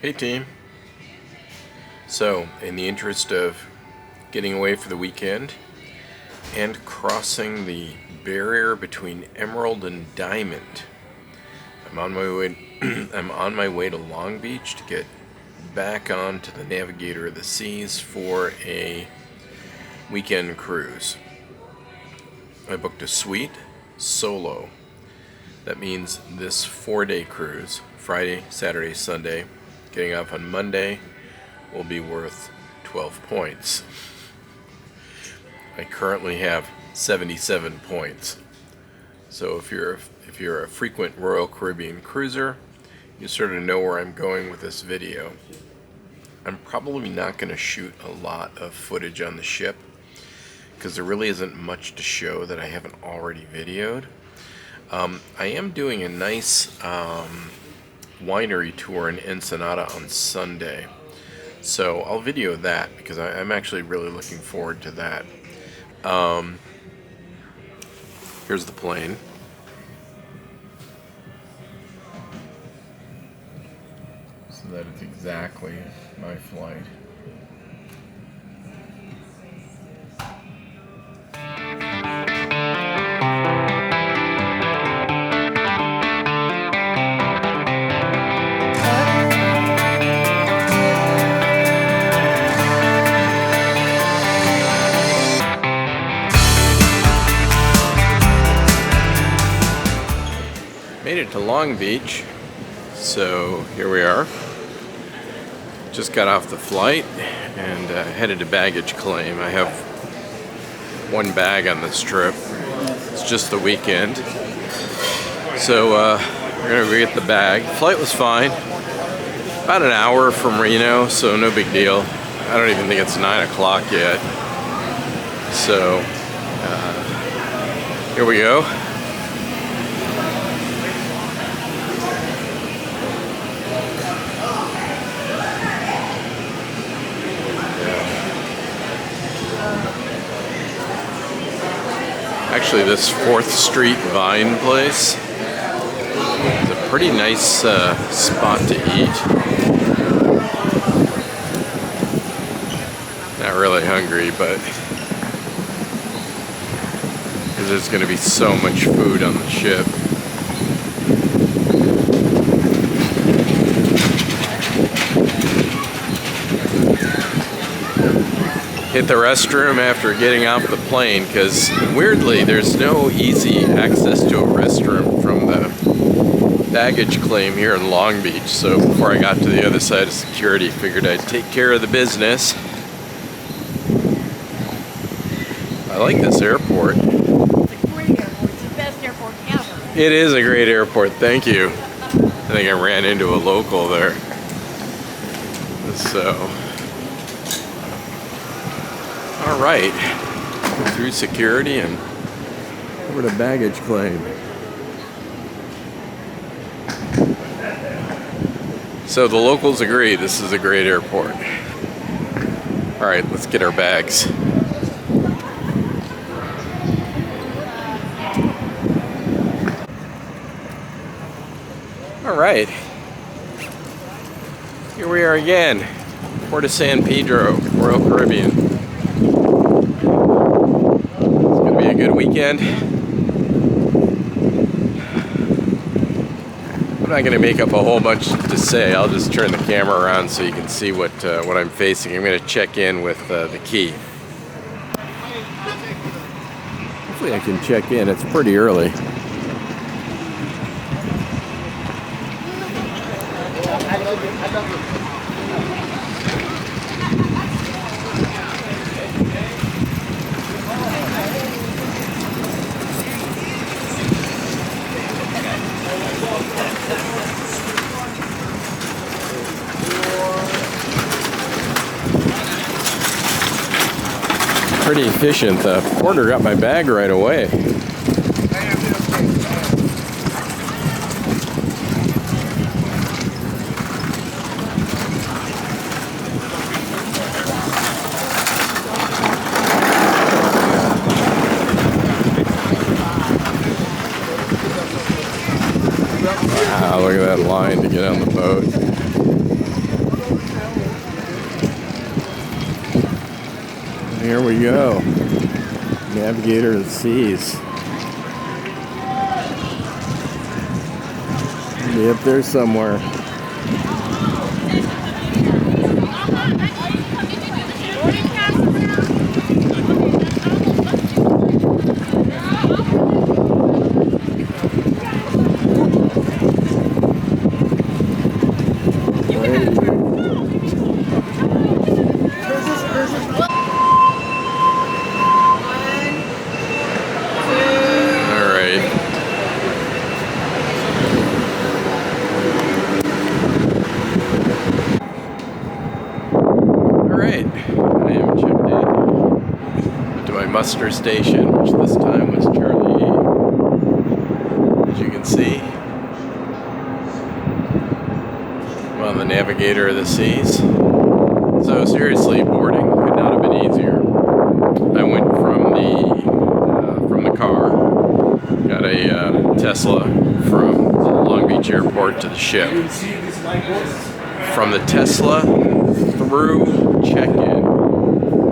Hey team. So, in the interest of getting away for the weekend and crossing the barrier between emerald and diamond, I'm on my way to Long Beach to get back onto the Navigator of the Seas for a weekend cruise. I booked a suite solo. That means this 4-day cruise, Friday, Saturday, Sunday, getting off on Monday, will be worth 12 points. I currently have 77 points. So if you're a frequent Royal Caribbean cruiser, you sort of know where I'm going with this video. I'm probably not going to shoot a lot of footage on the ship because there really isn't much to show that I haven't already videoed. I am doing a nice winery tour in Ensenada on Sunday, so I'll video that because I'm actually really looking forward to that. Here's the plane. So that it's exactly my flight. Made it to Long Beach, so here we are. Just got off the flight and headed to baggage claim. I have one bag on this trip. It's just the weekend, so we're gonna go get the bag. Flight was fine, about an hour from Reno, so no big deal. I don't even think it's 9 o'clock yet. So here we go. Actually, this 4th Street Vine place is a pretty nice spot to eat. Not really hungry, but because there's going to be so much food on the ship. Hit the restroom after getting off the plane because weirdly there's no easy access to a restroom from the baggage claim here in Long Beach. So before I got to the other side of security, figured I'd take care of the business. I like this airport. It's a great airport. It's the best airport ever. It is a great airport, thank you. I think I ran into a local there. So all right, through security and over to baggage claim. So the locals agree this is a great airport. All right, let's get our bags. All right, here we are again, Port of San Pedro, Royal Caribbean. Good weekend. I'm not going to make up a whole bunch to say. I'll just turn the camera around so you can see what I'm facing. I'm going to check in with the key. Hopefully I can check in. It's pretty early. Pretty efficient. The porter got my bag right away. Wow, look at that line to get on the boat. Here we go. Navigator of the seas. Be up there somewhere. Muster station, which this time was Charlie 8. As you can see, I'm on the Navigator of the Seas. So seriously, boarding could not have been easier. I went from the car, got a Tesla from Long Beach Airport to the ship. From the Tesla through check-in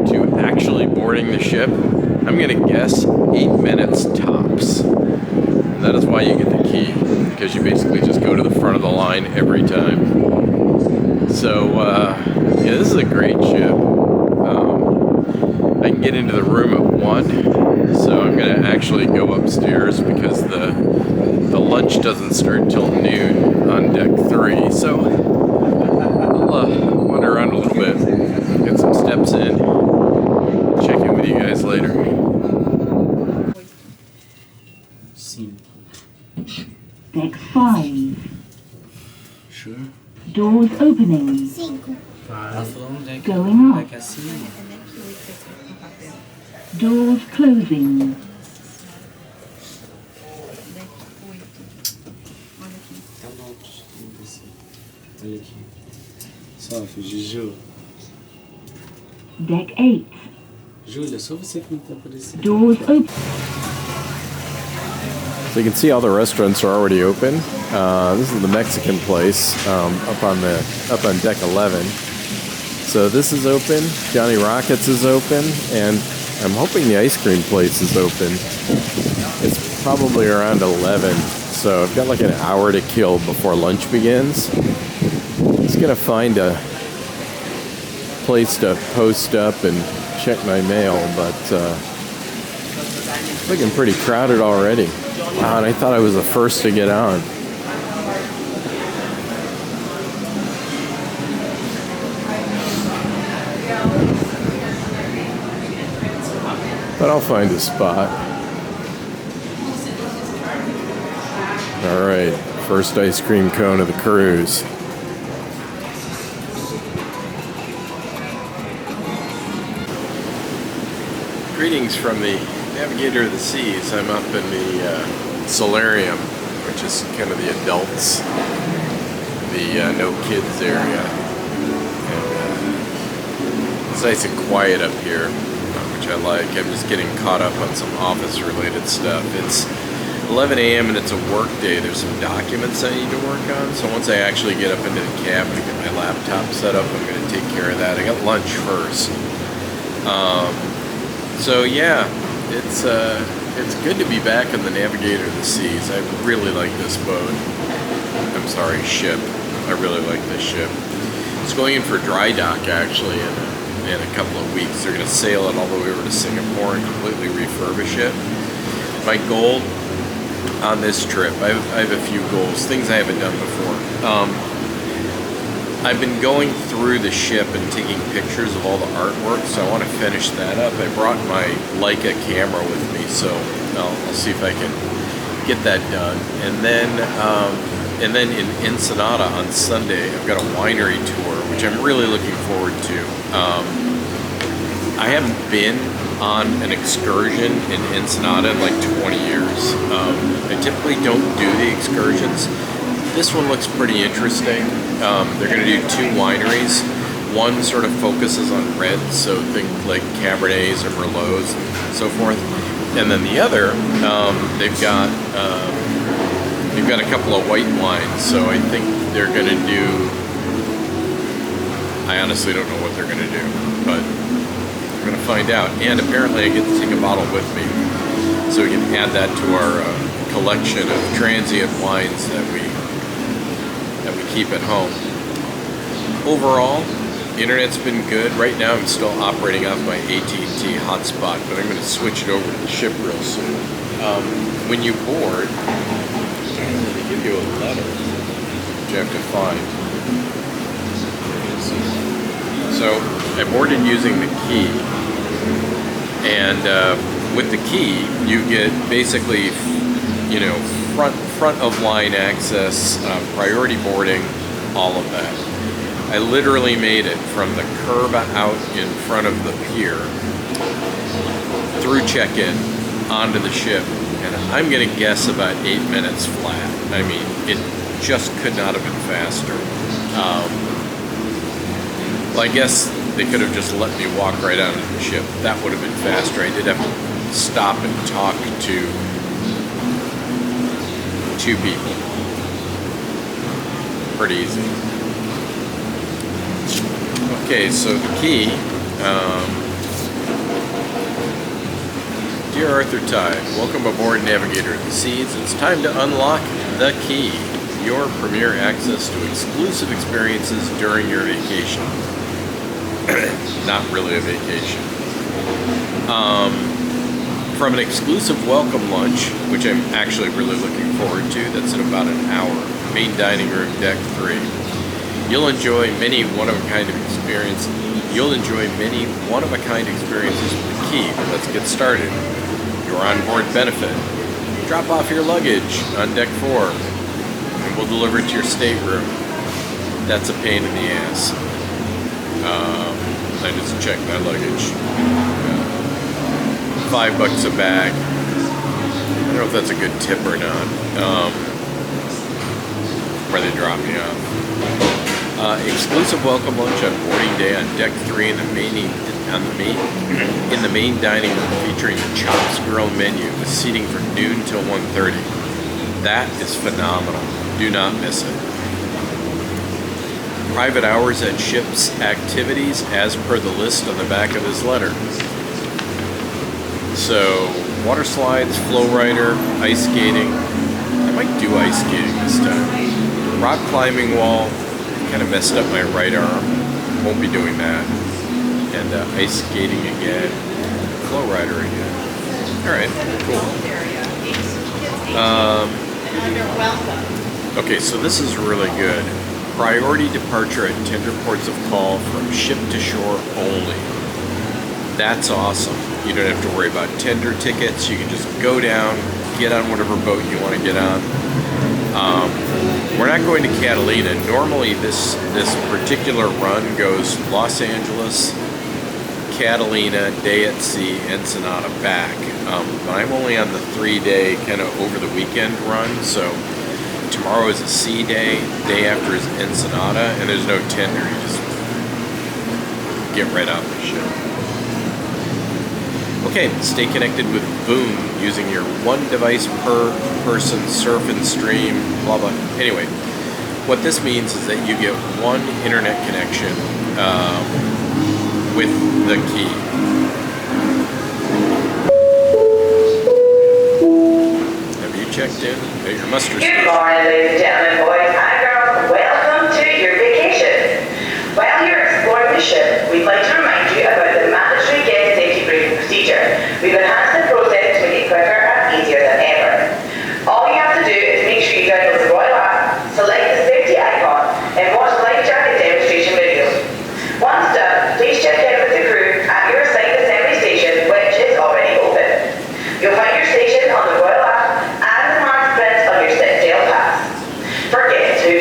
to actually boarding the ship, I'm gonna guess 8 minutes tops. And that is why you get the key, because you basically just go to the front of the line every time. So yeah, this is a great ship. I can get into the room at 1, so I'm gonna actually go upstairs because the lunch doesn't start till noon on deck 3. So I'll wander around a little bit, get some steps in. Check in with you guys later. Deck 5. Sure. Doors opening. 5. Going up. Doors closing. Olha aqui. Sofia, Juju. Deck 8. Júlia, só você que não tá aparecendo. Doors open. So you can see all the restaurants are already open. This is the Mexican place up on deck 11. So this is open. Johnny Rockets is open, and I'm hoping the ice cream place is open. It's probably around 11, so I've got like an hour to kill before lunch begins. Just gonna find a place to post up and check my mail, but it's looking pretty crowded already. Wow, and I thought I was the first to get on. But I'll find a spot. All right, first ice cream cone of the cruise. Greetings from the Navigator of the Seas. I'm up in the solarium, which is kind of the adults, the no kids area. And it's nice and quiet up here, which I like. I'm just getting caught up on some office-related stuff. It's 11 a.m. and it's a work day. There's some documents I need to work on. So once I actually get up into the cabin and get my laptop set up, I'm going to take care of that. I got lunch first. So yeah, it's good to be back in the Navigator of the Seas. I really like this boat. I'm sorry, ship. I really like this ship. It's going in for dry dock actually in a couple of weeks. They're going to sail it all the way over to Singapore and completely refurbish it. My goal on this trip, I have a few goals, things I haven't done before. I've been going through the ship and taking pictures of all the artwork, so I want to finish that up. I brought my Leica camera with me, so I'll see if I can get that done. And then in Ensenada on Sunday, I've got a winery tour, which I'm really looking forward to. I haven't been on an excursion in Ensenada in like 20 years. I typically don't do the excursions. This one looks pretty interesting. They're going to do 2 wineries. One sort of focuses on reds, so think like Cabernets or Merlots and so forth. And then the other, they've got a couple of white wines. So I think they're going to do. I honestly don't know what they're going to do, but We're going to find out. And apparently I get to take a bottle with me, so we can add that to our collection of transient wines that we keep at home. Overall, the internet's been good. Right now I'm still operating off my AT&T hotspot, but I'm going to switch it over to the ship real soon. When you board, they give you a letter which you have to find. So I boarded using the key, and with the key you get basically, you know, front of line access, priority boarding, all of that. I literally made it from the curb out in front of the pier through check-in onto the ship, and I'm gonna guess about 8 minutes flat. I mean, it just could not have been faster. Well, I guess they could have just let me walk right onto the ship. That would have been faster. I did have to stop and talk to 2 people. Pretty easy. Okay, so the key. Dear Arthur Ty, welcome aboard Navigator of the Seas. It's time to unlock the key, your premier access to exclusive experiences during your vacation. Not really a vacation. From an exclusive welcome lunch, which I'm actually really looking forward to, that's in about an hour, main dining room, deck 3. You'll enjoy many one-of-a-kind experiences. You'll enjoy many one-of-a-kind experiences with the key. Let's get started. Your onboard benefit. Drop off your luggage on deck 4, and we'll deliver it to your stateroom. That's a pain in the ass. I just checked my luggage. $5 a bag. I don't know if that's a good tip or not. Where they drop me off. Exclusive welcome lunch on boarding day on deck 3 in the main dining room, featuring the Chops Grill menu with seating from noon till 1:30. That is phenomenal. Do not miss it. Private hours at ship's activities as per the list on the back of his letter. So, water slides, flow rider, ice skating. I might do ice skating this time. Rock climbing wall. Kind of messed up my right arm. Won't be doing that. And ice skating again. Flow rider again. Alright, cool. Okay, so this is really good. Priority departure at tender ports of call from ship to shore only. That's awesome. You don't have to worry about tender tickets. You can just go down, get on whatever boat you want to get on. We're not going to Catalina. Normally this particular run goes Los Angeles, Catalina, day at sea, Ensenada, back. But I'm only on the 3-day kind of over the weekend run, so tomorrow is a sea day, day after is Ensenada, and there's no tender. You just get right off the ship. Okay, stay connected with Boom using your one device per person, surf and stream, blah blah. Anyway, what this means is that you get one internet connection with the key. Have you checked in at your muster station? Good morning, ladies and gentlemen, boys and girls. Welcome to your vacation. While you're exploring the ship, we'd like to remind you about the mandatory guest safety briefing procedure. We've enhanced the process to make it quicker and easier than ever. All you have to do is make sure you download the Royal app, select the safety icon, and watch the life jacket demonstration video. Once done, please check in with the crew at your assigned assembly station, which is already open. You'll find your station on the Royal app and the marked print on your set sail pass. For guests who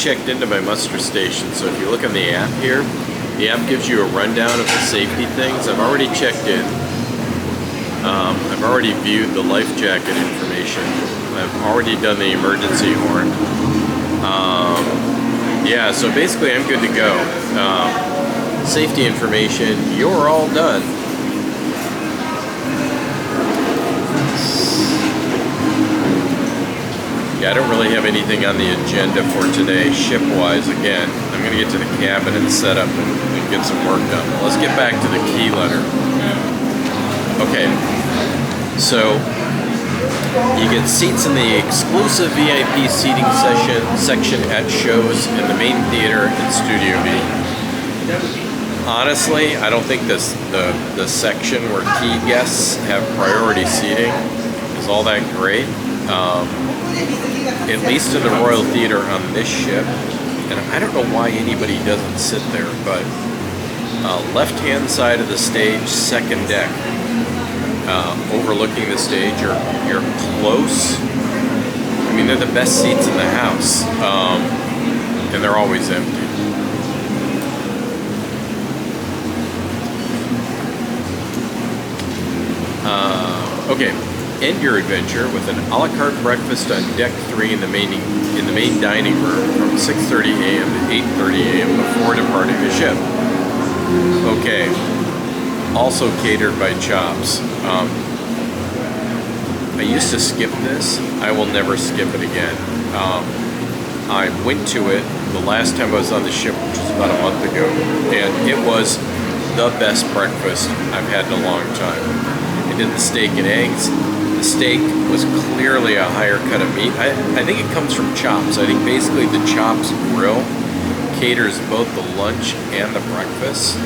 checked into my muster station, so if you look on the app here, the app gives you a rundown of the safety things. I've already checked in. I've already viewed the life jacket information. I've already done the emergency horn. Yeah, so basically I'm good to go. Safety information, you're all done. Yeah, I don't really have anything on the agenda for today, ship-wise. Again, I'm going to get to the cabin and set up and get some work done. Let's get back to the key letter. Okay, so you get seats in the exclusive VIP seating section at shows in the main theater and Studio B. Honestly, I don't think the section where key guests have priority seating is all that great. At least in the Royal Theater on this ship, and I don't know why anybody doesn't sit there, but left-hand side of the stage, second deck, overlooking the stage, you're close. I mean, they're the best seats in the house, and they're always empty. Okay. End your adventure with an a la carte breakfast on deck 3 in the main dining room from 6:30 a.m. to 8:30 a.m. before departing the ship. Okay. Also catered by Chops. I used to skip this. I will never skip it again. I went to it the last time I was on the ship, which was about a month ago, and it was the best breakfast I've had in a long time. I did the steak and eggs. The steak was clearly a higher cut of meat. I think it comes from Chops. I think basically the Chops grill caters both the lunch and the breakfast.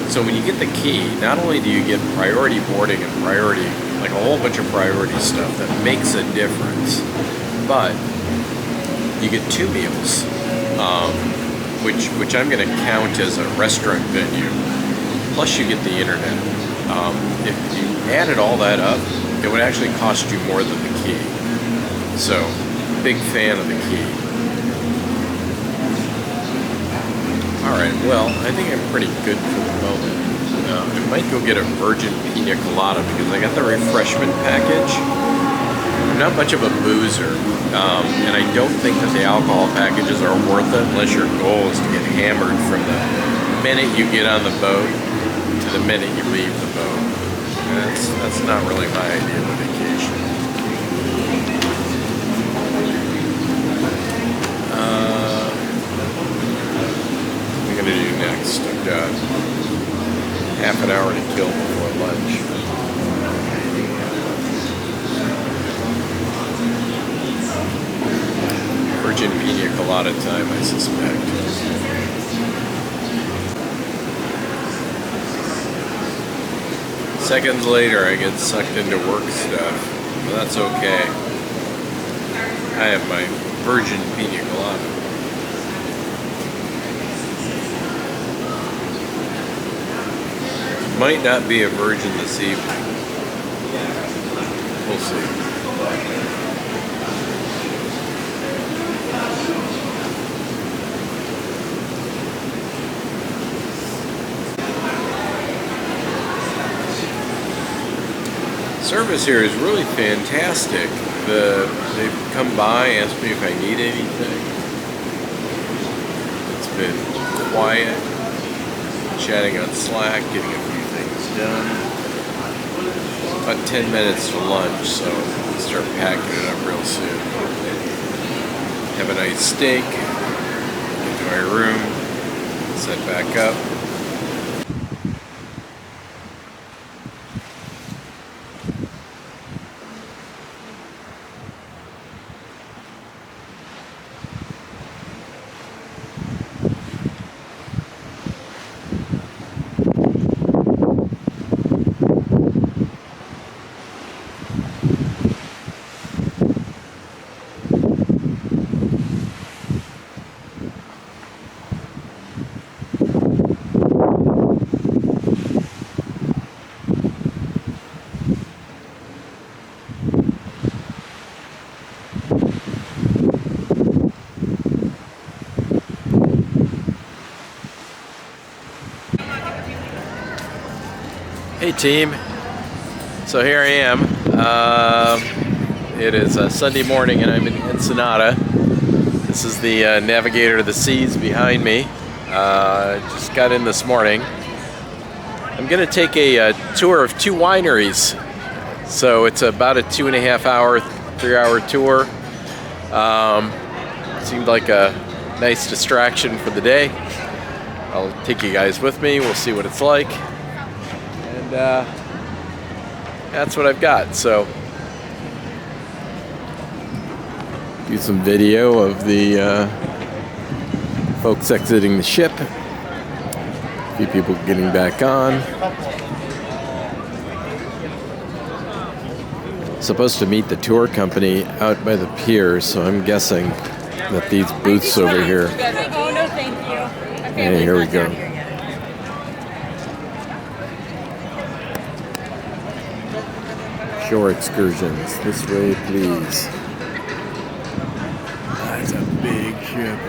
So when you get the key, not only do you get priority boarding and priority, like a whole bunch of priority stuff that makes a difference, but you get 2 meals, which I'm going to count as a restaurant venue. Plus you get the internet. If you added all that up, it would actually cost you more than the key. So, big fan of the key. Alright, well, I think I'm pretty good for the moment. I might go get a virgin pina colada because I got the refreshment package. I'm not much of a boozer, and I don't think that the alcohol packages are worth it unless your goal is to get hammered from the minute you get on the boat to the minute you leave the boat. That's not really my idea of a vacation. What am I going to do next? I've got half an hour to kill before lunch. Virgin pina colada time, I suspect. Seconds later, I get sucked into work stuff, but that's okay. I have my virgin pina colada. Might not be a virgin this evening. We'll see. Service here is really fantastic. They've come by, asked me if I need anything. It's been quiet, chatting on Slack, getting a few things done. About 10 minutes to lunch, so I'll start packing it up real soon. Have a nice steak, get to my room, set back up. Hey team, so here I am. It is a Sunday morning and I'm in Ensenada. This is the Navigator of the Seas behind me. Just got in this morning. I'm going to take a tour of 2 wineries. So it's about a 2.5 hour, 3-hour tour. Seemed like a nice distraction for the day. I'll take you guys with me. We'll see what it's like. And that's what I've got. So do some video of the folks exiting the ship. A few people getting back on. Supposed to meet the tour company out by the pier, so I'm guessing that these booths over here. Oh, no, thank you. Okay, Hey, here we not go. down here yet. Shore excursions. This way, please. That's a big ship.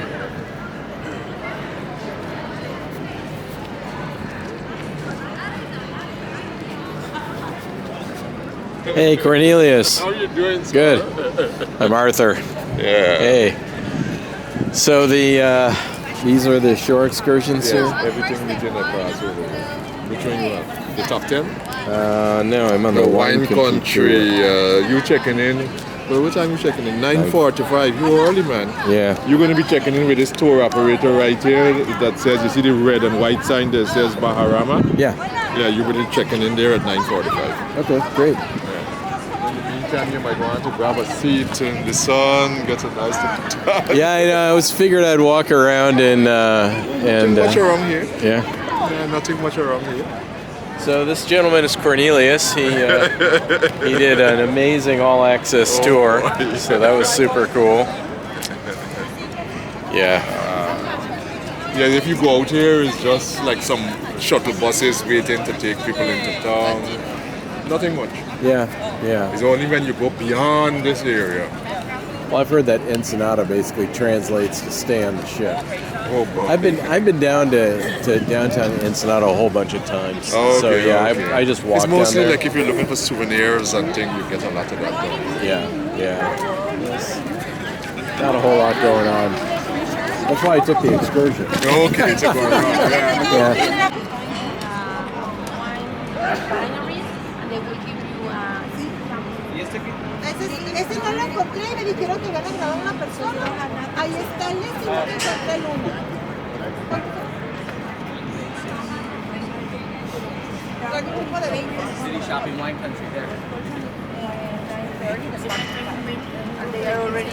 Hey, Cornelius. How are you doing, sir? Good. I'm Arthur. Yeah. Hey. So these are the shore excursions here? Yes, everything we can across over here. Which one you have? The top 10? No, I'm on The the wine country. tour. You checking in? Well, what time you checking in? 9:45. You early, man. Yeah. You're going to be checking in with this tour operator right here that says, you see the red and white sign that says Baharama? Yeah. Yeah, you're going to be checking in there at 9:45. Okay, great. In the meantime, you might want to grab a seat in the sun, get a nice little Yeah, I know. I was figured I'd walk around and Nothing much around here. yeah. Yeah, nothing much around here. So this gentleman is Cornelius. He did an amazing all-access tour, so that was super cool. Yeah. Yeah, if you go out here, it's just like some shuttle buses waiting to take people into town. Nothing much. Yeah. Yeah. It's only when you go beyond this area. Well, I've heard that Ensenada basically translates to stay on the ship. Oh, boy. I've been down to downtown Ensenada a whole bunch of times. Oh, so okay, yeah, okay. I just walked It's mostly down there. like if you're looking for souvenirs and things, you get a lot of that done. Yeah. There's not a whole lot going on. That's why I took the excursion. Okay, to go around. Yeah. Yeah. Wineries, and they will give you Ese no lo encontré y me dijeron que iban a grabar una persona. Ahí está el ese, no encontré el uno. Con un grupo de 20. City shopping wine country there. and they are already.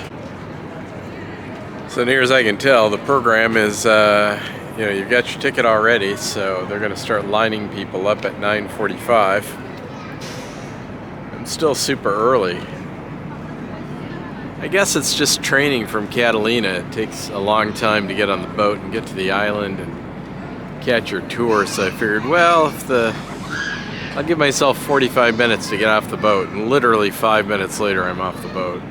So near as I can tell, the program is, you've got your ticket already, so they're going to start lining people up at 9:45. I'm still super early. I guess it's just training from Catalina. It takes a long time to get on the boat and get to the island and catch your tour, so I figured, well, I'll give myself 45 minutes to get off the boat, and literally 5 minutes later I'm off the boat.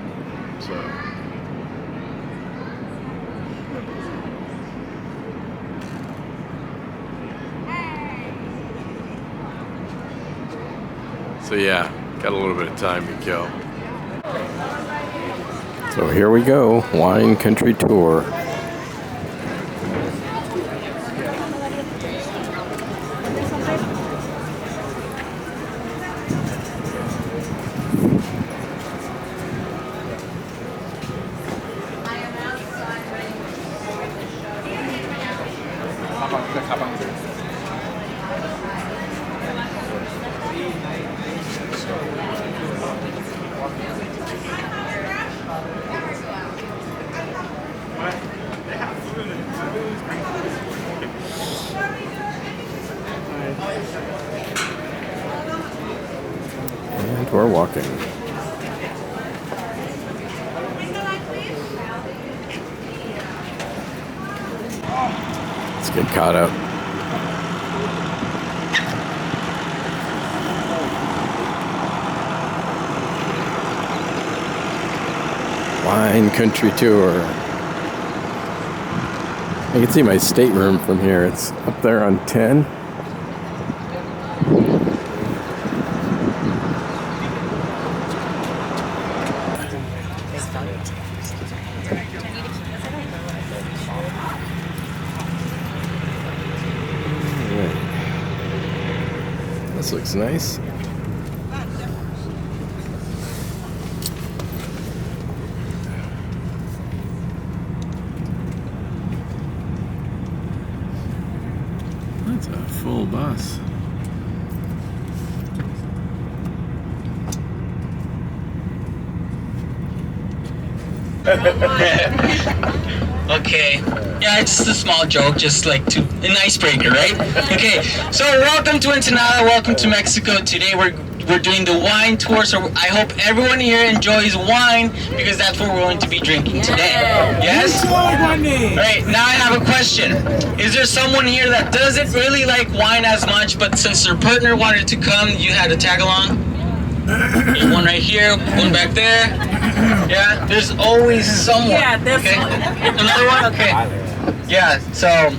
So yeah, got a little bit of time to kill. So here we go, wine country tour. And we're walking. Let's get caught up. Wine country tour. I can see my stateroom from here. It's up there on 10. This looks nice. That's a full bus. Okay. Yeah, it's just a small joke, just like an icebreaker, right? Okay. So welcome to Ensenada, welcome to Mexico. Today we're doing the wine tour. So I hope everyone here enjoys wine because that's what we're going to be drinking today. Yes? Right. Now I have a question. Is there someone here that doesn't really like wine as much, but since their partner wanted to come, you had to tag along? There's one right here, one back there. Yeah, there's always someone. Yeah, this okay? one. Another one? Okay. Yeah, so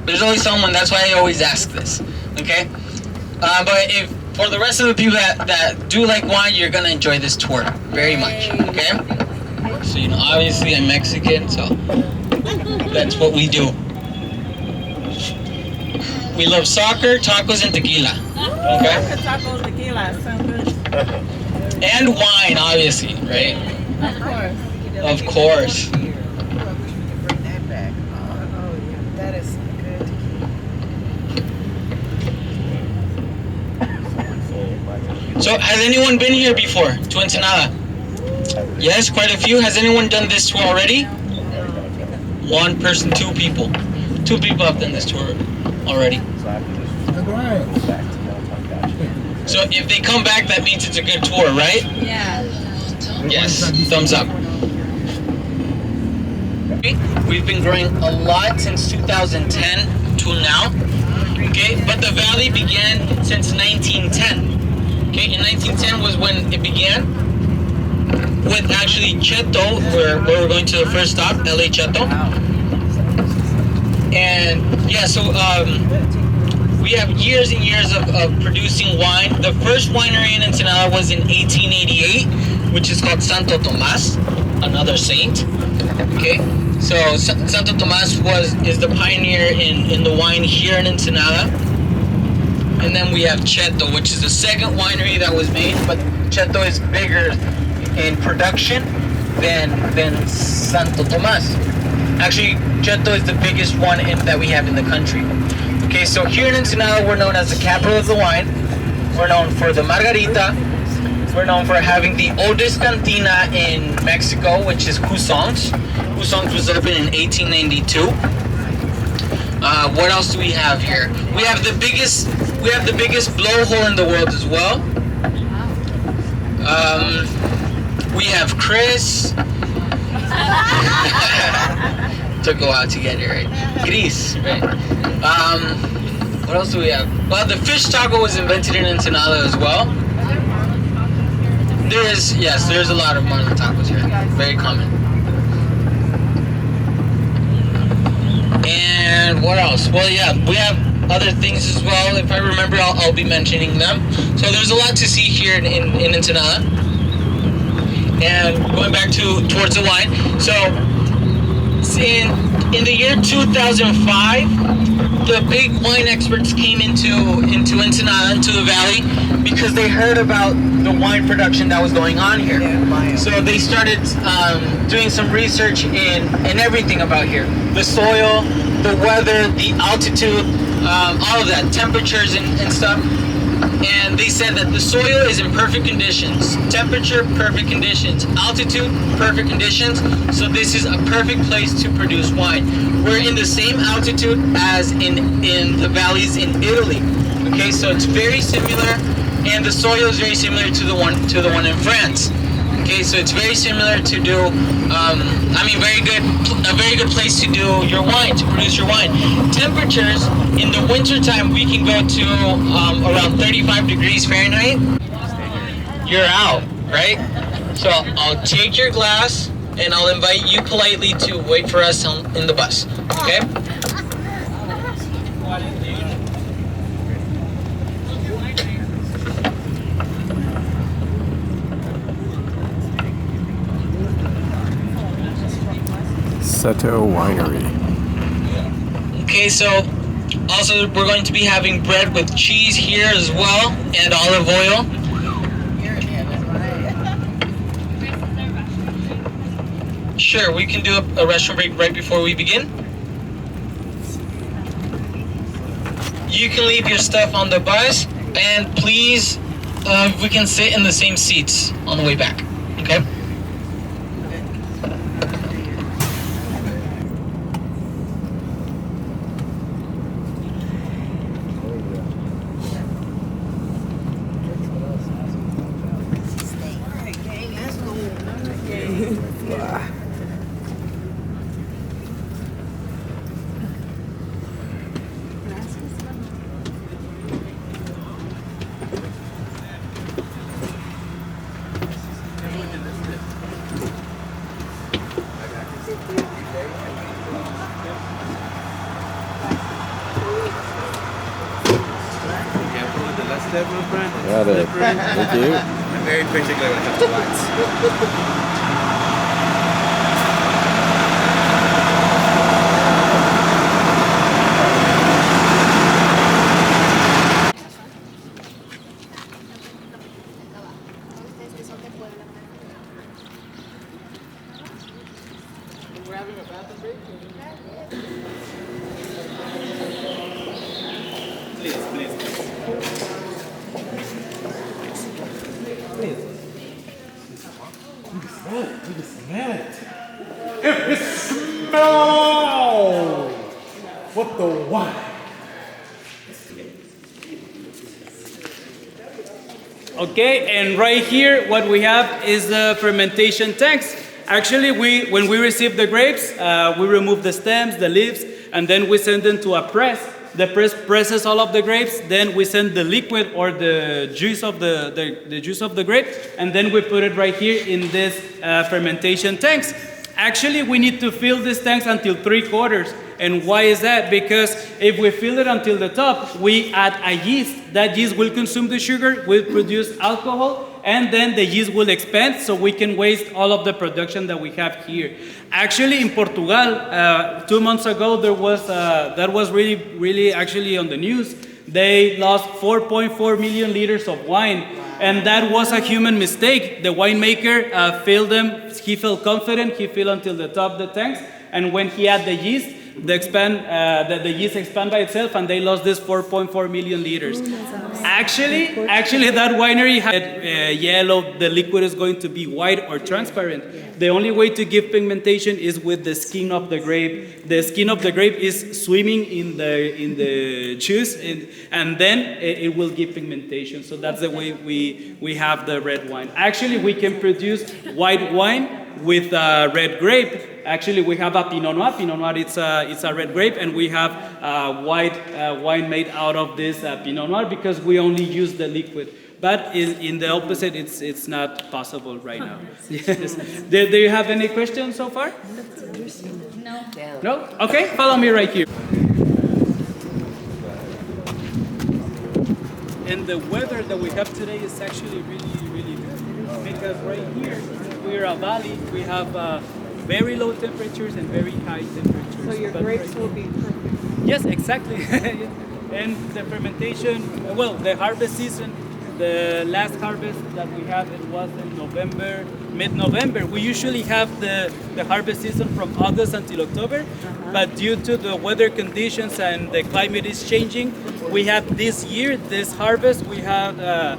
there's always someone. That's why I always ask this. Okay? But if for the rest of the people that do like wine, you're going to enjoy this tour very much. Okay? So, you know, obviously I'm Mexican, so that's what we do. We love soccer, tacos, and tequila. Okay? Tacos, tequila, sound good. And wine, obviously, right? Of course. Of course. Bring that back. Oh, yeah. That is good. So, has anyone been here before to Ensenada? Yes, quite a few. Has anyone done this tour already? One person, two people. Two people have done this tour already. So if they come back, that means it's a good tour, right? Yeah. Yes, thumbs up. We've been growing a lot since 2010 to now. Okay, but the valley began since 1910. Okay, in 1910 was when it began with actually Cetto, where we're going to the first stop, LA Cetto. And yeah, so we have years and years of producing wine. The first winery in Ensenada was in 1888, which is called Santo Tomas, another saint. Okay, so Santo Tomas is the pioneer in the wine here in Ensenada. And then we have Cetto, which is the second winery that was made, but Cetto is bigger in production than Santo Tomas. Actually, Cetto is the biggest one that we have in the country. Okay, so here in Ensenada, we're known as the capital of the wine. We're known for the margarita. We're known for having the oldest cantina in Mexico, which is Cusong's. Cusong's was opened in 1892. What else do we have here? We have the biggest blowhole in the world as well. We have Chris. Took a while to get it right. Gris, right? What else do we have? Well, the fish taco was invented in Ensenada as well. There's a lot of marmalade tacos here. Very common. And what else? Well, yeah, we have other things as well. If I remember, I'll be mentioning them. So there's a lot to see here in Ensenada. And going back towards the wine. So in the year 2005, the big wine experts came into Ensenada, into the valley, because they heard about the wine production that was going on here. So they started doing some research in everything about here. The soil, the weather, the altitude, all of that, temperatures and stuff. And they said that the soil is in perfect conditions, temperature, perfect conditions, altitude, perfect conditions. So this is a perfect place to produce wine. We're in the same altitude as in the valleys in Italy. Okay, so it's very similar, and the soil is very similar to the one in France. Okay, so it's very similar to do, a very good place to do your wine, to produce your wine. Temperatures, in the winter time, we can go to around 35 degrees Fahrenheit. You're out, right? So I'll take your glass, and I'll invite you politely to wait for us in the bus, okay? Cetto Winery. Okay, so Also, we're going to be having bread with cheese here as well, and olive oil. Sure, we can do a restroom break right before we begin. You can leave your stuff on the bus, and please, we can sit in the same seats on the way back, okay? Got it. Thank you. I'm very particular when it comes to wines. What the wine? Okay, and right here, what we have is the fermentation tanks. Actually, when we receive the grapes, we remove the stems, the leaves, and then we send them to a press. The press presses all of the grapes. Then we send the liquid or the juice of the juice of the grape, and then we put it right here in this fermentation tanks. Actually, we need to fill these tanks until 3/4. And why is that? Because if we fill it until the top, we add a yeast. That yeast will consume the sugar, will produce alcohol, and then the yeast will expand, so we can waste all of the production that we have here. Actually, in Portugal, 2 months ago, that was really actually on the news. They lost 4.4 million liters of wine, and that was a human mistake. The winemaker filled them. He felt confident. He filled until the top of the tanks, and when he had the yeast, the yeast expand by itself, and they lost this 4.4 million liters. Actually, that winery had yellow. The liquid is going to be white or transparent. The only way to give pigmentation is with the skin of the grape. The skin of the grape is swimming in the juice, and then it will give pigmentation. So that's the way we have the red wine. Actually, we can produce white wine with red grape. Actually, we have a Pinot Noir. Pinot Noir, it's a red grape, and we have white wine made out of this Pinot Noir because we only use the liquid. But in the opposite, it's not possible right now. Yes. Do you have any questions so far? No. No? Okay, follow me right here. And the weather that we have today is actually really good. Because right here, we're a valley, we have very low temperatures and very high temperatures. So your grapes will be perfect. Yes, exactly. And the fermentation, well, the harvest season, the last harvest that we had, it was in November, mid-November. We usually have the harvest season from August until October, but due to the weather conditions and the climate is changing, we had this year, this harvest, we had a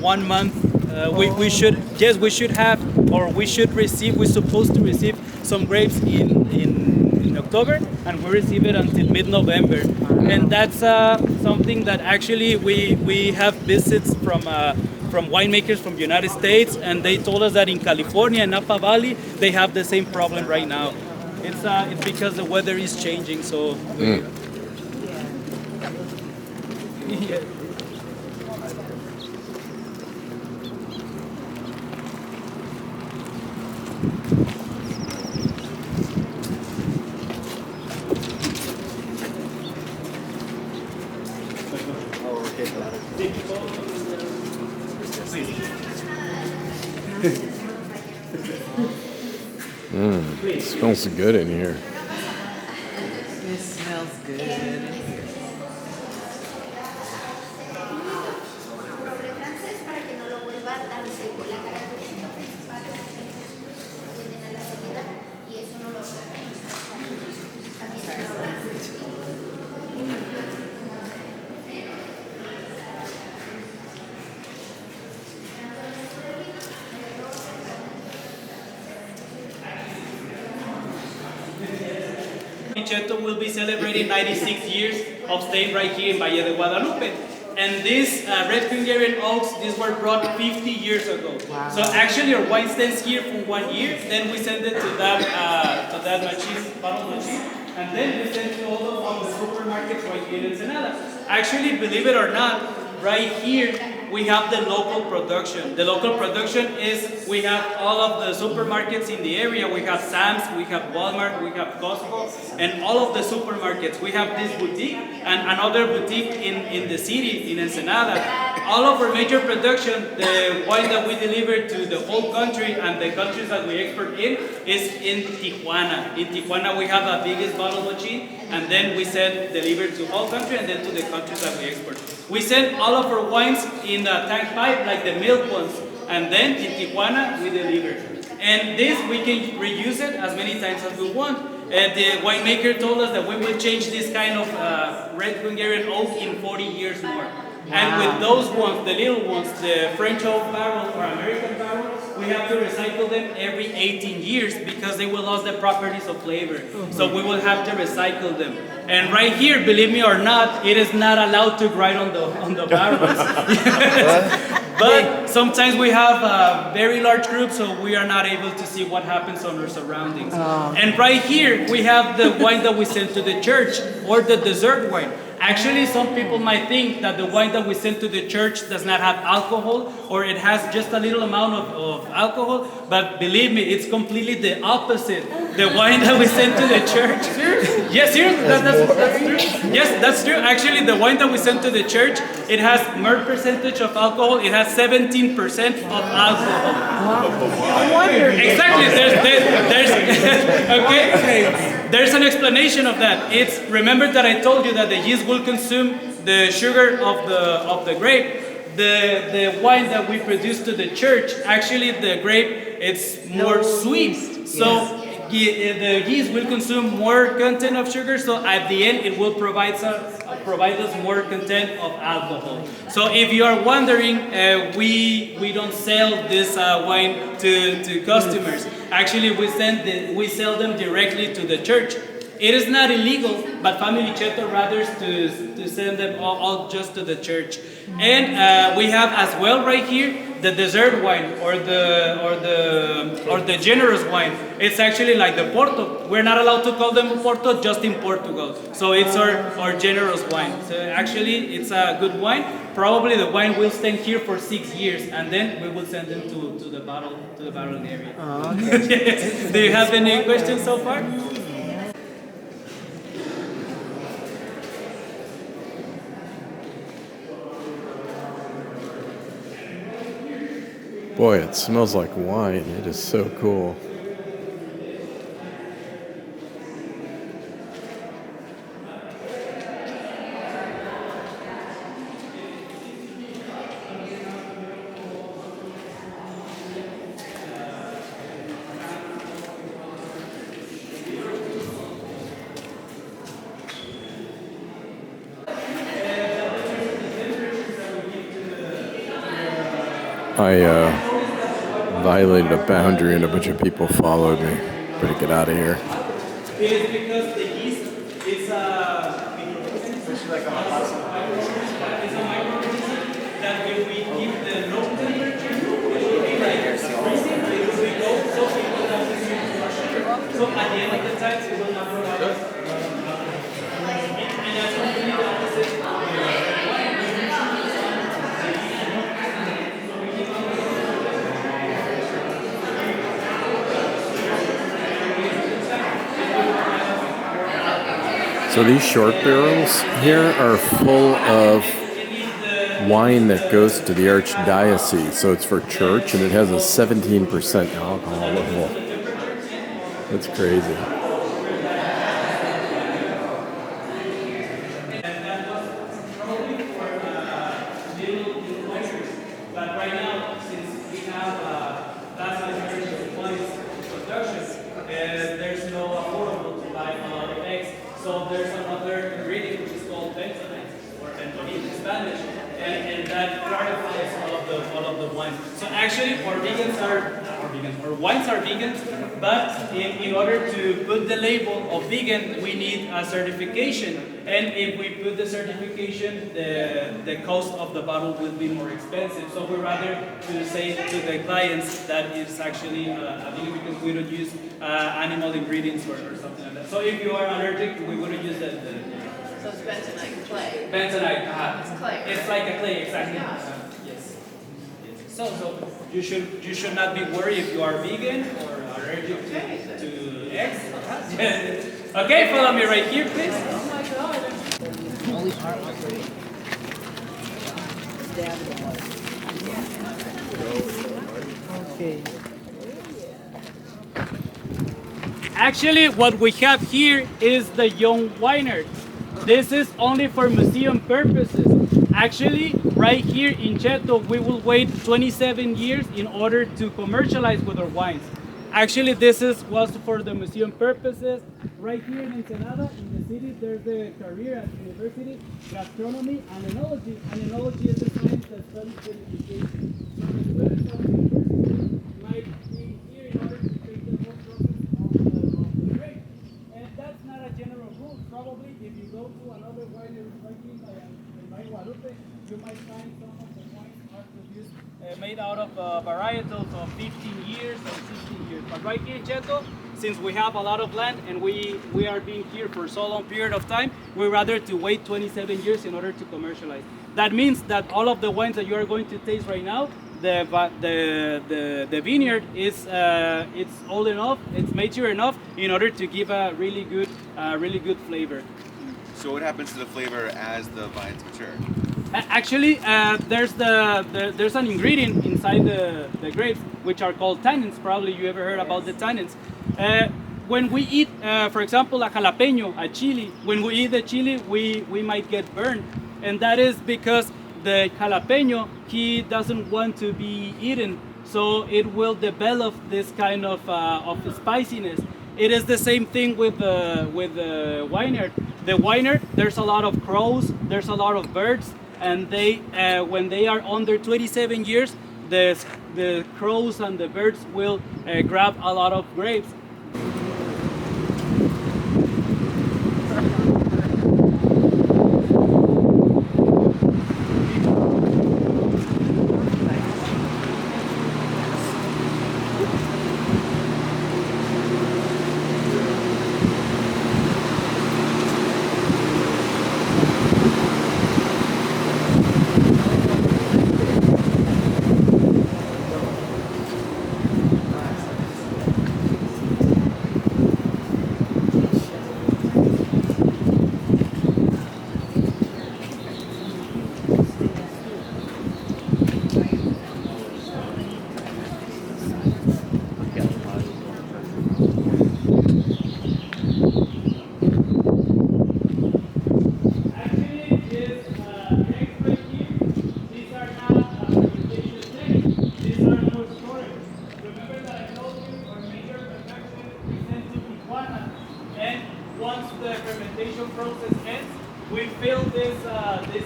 1 month. We should have, or we should receive, we're supposed to receive some grapes in October, and we receive it until mid-November. And that's something that actually we have visits from winemakers from the United States, and they told us that in California, in Napa Valley, they have the same problem right now. It's because the weather is changing, so. Yeah. It smells good in here. It smells good. Cetto will be celebrating 96 years of staying right here in Valle de Guadalupe. And these red Hungarian oaks, these were brought 50 years ago. Wow. So actually our wine stands here for 1 year, then we send it to that machine, bottle machine, and then we send it all of the supermarkets right here in Ensenada. Actually, believe it or not, right here we have the local production. The local production is, we have all of the supermarkets in the area. We have Sam's, we have Walmart, we have Costco, and all of the supermarkets. We have this boutique and another boutique in the city, in Ensenada. All of our major production, the wine that we deliver to the whole country and the countries that we export in, is in Tijuana. In Tijuana we have a biggest bottle machine, and then we deliver to all country and then to the countries that we export. We send all of our wines in a tank pipe, like the milk ones, and then in Tijuana we deliver. And this, we can reuse it as many times as we want. The winemaker told us that we will change this kind of red Hungarian oak in 40 years more. Wow. And with those ones, the little ones, the French oak barrel or American barrel, we have to recycle them every 18 years because they will lose the properties of flavor. So we will have to recycle them. And right here, believe me or not, it is not allowed to grind on the barrels. But sometimes we have a very large group, so we are not able to see what happens on our surroundings. And right here, we have the wine that we send to the church, or the dessert wine. Actually, some people might think that the wine that we send to the church does not have alcohol, or it has just a little amount of alcohol, but believe me, it's completely the opposite. The wine that we send to the church. Yes, seriously, that's true. Yes, that's true. Actually, the wine that we send to the church, it has more percentage of alcohol. It has 17% of alcohol. Wow. Exactly. There's okay. There's an explanation of that. It's, remember that I told you that the yeast will consume the sugar of the grape. The wine that we produce to the church, actually the grape, it's more sweet. So the yeast will consume more content of sugar. So at the end, it will provide us more content of alcohol. So if you are wondering, we don't sell this wine to customers. Actually, we sell them directly to the church. It is not illegal, but Family Cetto rather to send them all just to the church. And we have as well right here the dessert wine or the generous wine. It's actually like the Porto. We're not allowed to call them Porto just in Portugal. So it's our generous wine. So actually, it's a good wine. Probably the wine will stay here for 6 years, and then we will send them to the bottling area. Okay. Do you have any questions so far? Boy, it smells like wine. It is so cool. I violated a boundary and a bunch of people followed me. Better get out of here. It is because the yeast is a that when we keep the low temperature, it will be like freezing, it will be low, so it will not be so at the end of the time, it will not provide us. And that's completely the opposite. So these short barrels here are full of wine that goes to the archdiocese. So it's for church, and it has a 17% alcohol level. That's crazy. Spanish, and that clarifies all of the wine. So actually, our wines are vegan, but in order to put the label of vegan, we need a certification. And if we put the certification, the cost of the bottle will be more expensive. So we rather to say to the clients that it's actually a vegan because we don't use animal ingredients or something like that. So if you are allergic, we wouldn't use the So it's bentonite clay. bentonite. It's clay. It's like a clay, exactly. Yeah. Yes. So you should not be worried if you are vegan or allergic to eggs. Okay, follow me right here, please. Oh my God. Actually, what we have here is the young vineyard. This is only for museum purposes. Actually, right here in Cetto, we will wait 27 years in order to commercialize with our wines. Actually, this was for the museum purposes. Right here in Ensenada, in the city, there's the career at university, gastronomy and enology. And enology is the science that studies vinification. So the students of the university might be here in order to take the whole process of the grape. And that's not a general rule. Probably if you go to another winery right here in Baja Lupe, you might find some of the wines are produced made out of varietals of 15 years or 16 years. But right here in Cetto, since we have a lot of land and we are being here for so long period of time, we rather to wait 27 years in order to commercialize. That means that all of the wines that you are going to taste right now, the vineyard is it's old enough, it's mature enough in order to give a really good flavor. So what happens to the flavor as the vines mature? Actually, there's an ingredient inside the grapes which are called tannins. Probably you ever heard about the tannins. When we eat, for example, a jalapeno, a chili, when we eat the chili, we might get burned, and that is because the jalapeno, he doesn't want to be eaten, so it will develop this kind of spiciness. It is the same thing with the vineyard. The vineyard, there's a lot of crows, there's a lot of birds, and they when they are under 27 years, the crows and the birds will grab a lot of grapes. Process ends, we fill this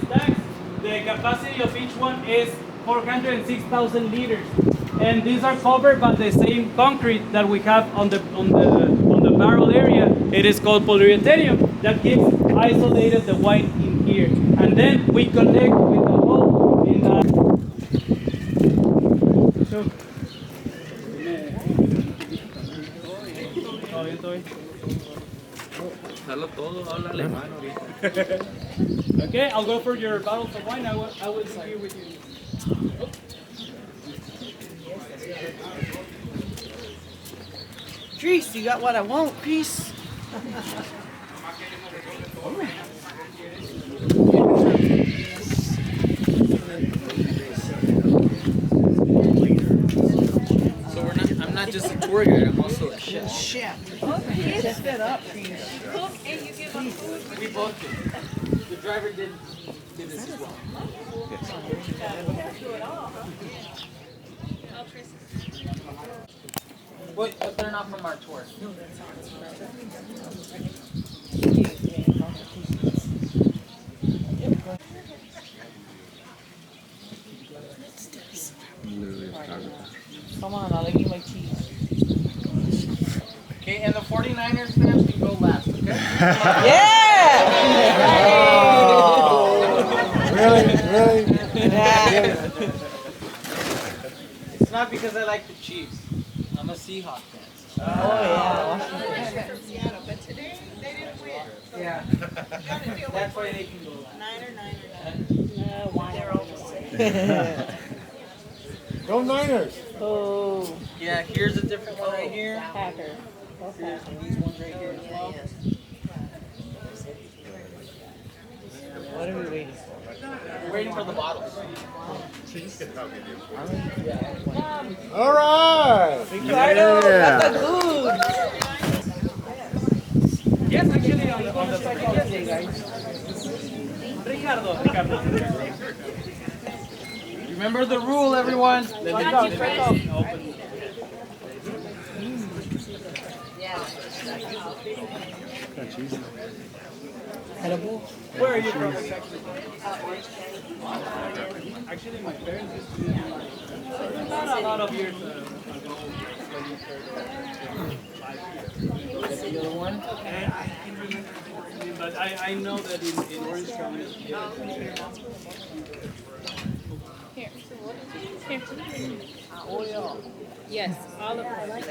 tanks. The capacity of each one is 406,000 liters, and these are covered by the same concrete that we have on the barrel area. It is called polyurethane that keeps isolated the wine in here, and then we connect with the hole in the. Okay, I'll go for your bottles of wine. I will be here with you. Chris, you got what I want, Chris. So I'm not just a tour guide, I'm also a chef. Chef. Okay, set that up, Chris. We both did. The driver did this as well. But they're not from our tour. Come on, I'll give you my cheese. Okay, and the 49ers fans can go last, okay? Yeah! Really? It's not because I like the Chiefs. I'm a Seahawks fan. Oh, yeah. But today they didn't win. Yeah. That's why they can go last. They're all the same. Go Niners! Oh, Yeah, here's a different one right here. Packer. Here's these ones right here as well. What are we waiting for? We're waiting for the bottles. Alright! Ricardo, got the food. Yes, actually, on the second day, guys. Ricardo. Remember the rule, everyone. Where are you from? Actually, my parents used to live not a lot of years ago. That's the other one. And I can remember, but I know that in Orange County. Yes, all of us. Like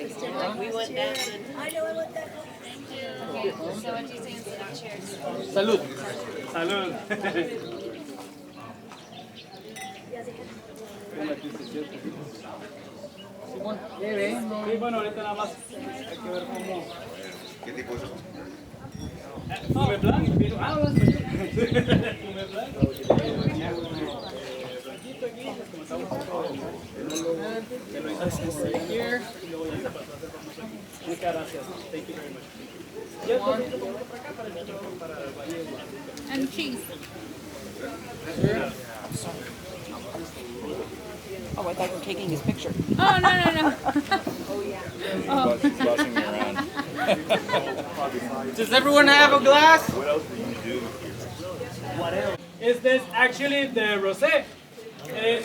we went down and I know I want that. Thank you. Okay, so what do you say instead of cheers? Salud. Salud. Sí, bueno, ahorita nada más hay que ver cómo. ¿Qué tipo es eso? Fume blanco, vino. Ah, hablas español. Fume blanco. Here. Muchas gracias. Thank you very much. And cheese. Oh, I thought you were taking his picture. Oh, no. Oh. Does everyone have a glass? Is this actually the rosé?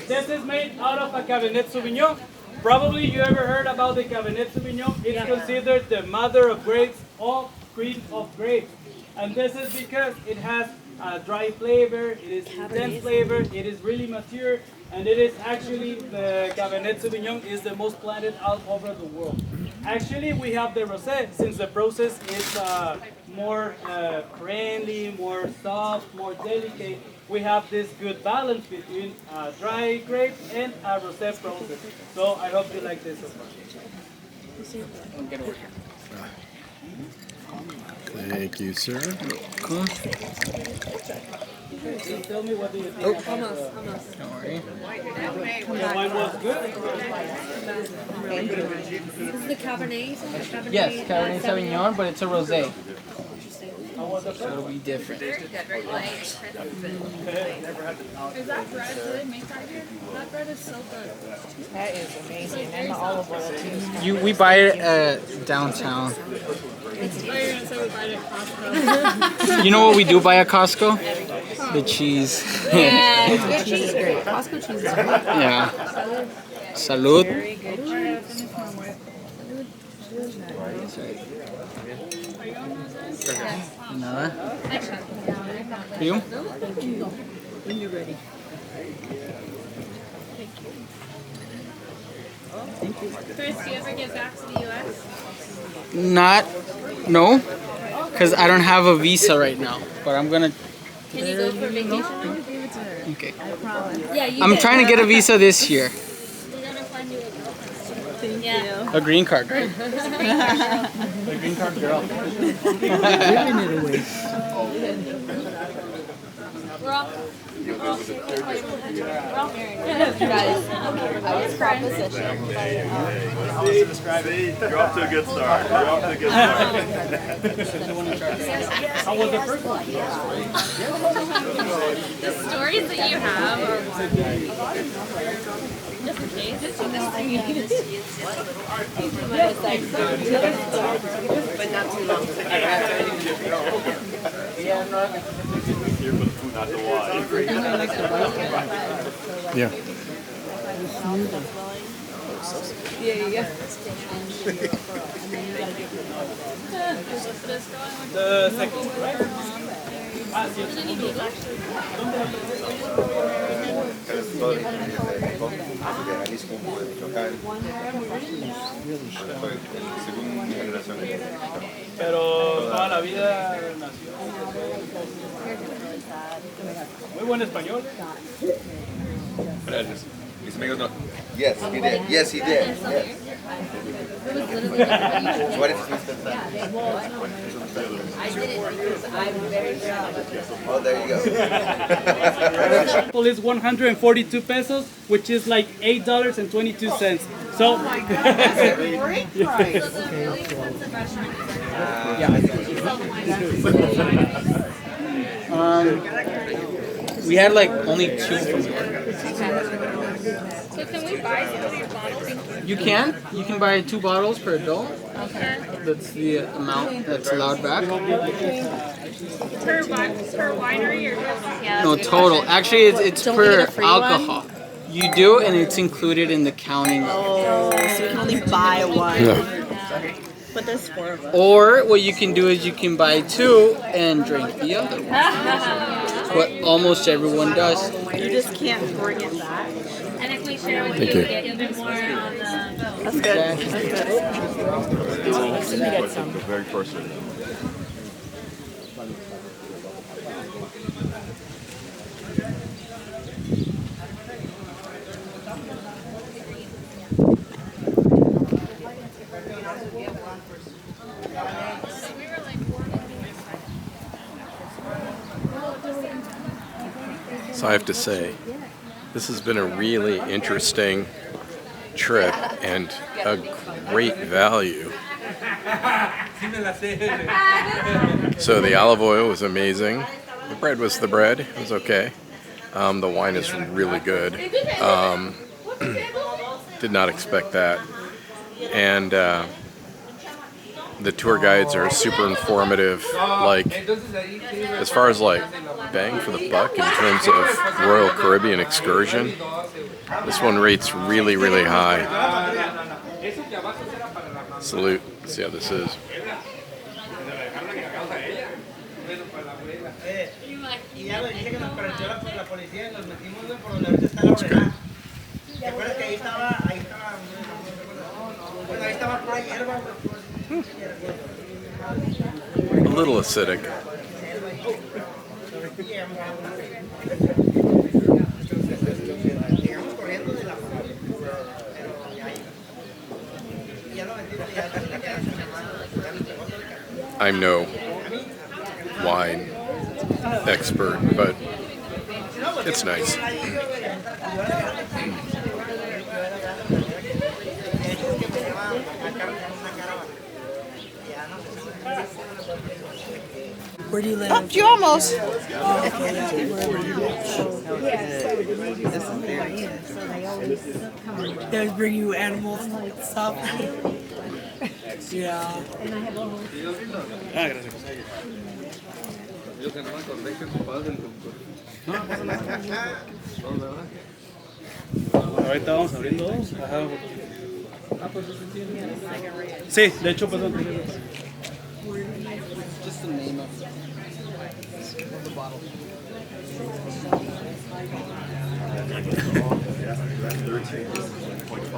This is made out of a Cabernet Sauvignon. Probably you ever heard about the Cabernet Sauvignon. It's considered the mother of grapes, or queen of grapes. And this is because it has a dry flavor, it is intense flavor, it is really mature, and it is actually the Cabernet Sauvignon is the most planted all over the world. Actually, we have the rosé since the process is more friendly, more soft, more delicate. We have this good balance between dry grape and a rosé process. So I hope you like this as well. Thank you, sir. Cool. Tell me what do you think? Don't worry. The wine was good. This is the Cabernet. Yes, Cabernet Sauvignon, but it's a rosé. How was the So it'll be different. Very good, very light. Is that bread? Do they make that here? That bread is so good. That is amazing. And the olive oil, too. We buy it downtown. Oh, you're gonna say we buy it at Costco. You know what we do buy at Costco? The cheese. Yeah, It's good cheese. Great. Costco cheese is great. Yeah. Salud. Very good cheese. Nada. ¿You? When you're ready. Chris, do you ever get back to the U.S.? No, because I don't have a visa right now. But I'm gonna. Can you go for vacation? Okay. Yeah, you I'm did. trying to get a visa this year. We gotta find you a girlfriend. Yeah. A green card. The green card girl. We're all married. Guys, I was propositioned. You're off to a good start. How was the first one? The stories that you have are just in case. But not too long. Here for the food, not the wine. Yeah. Yeah. The second, right? Pero toda la vida nació. Muy buen español. Gracias. Mis amigos no. Yes, he did. Yes, he did. Yes. Why did you spend that? Oh, there you go. Well, it's 142 pesos, which is like $8.22. So, We had like only 2 from here. So can we buy some of your bottles? You can buy 2 bottles per adult. Okay. That's the amount that's allowed back. Per winery or just? Yeah. No, total. Actually, it's per alcohol. You do, and it's included in the counting. Oh, so you can only buy one. Yeah. But there's 4 of us. Or what you can do is you can buy 2 and drink the other one. What almost everyone does. You just can't bring it back. And if we share with Thank you, you. we get even more on the. That's good. The very first one. So I have to say, this has been a really interesting trip and a great value. So the olive oil was amazing. The bread was the bread. It was okay. The wine is really good. Did not expect that. And the tour guides are super informative. Like, as far as like bang for the buck in terms of Royal Caribbean excursion, this one rates really, really high. Salute. Let's see how this is. That's good. A little acidic. I'm no wine expert, but it's nice. Where do you live? Oh, you almost. They always bring you animals and stuff. Yeah. ahorita vamos abriendo dos. Ajá. Sí, de hecho, perdón. Just the name of the bottle.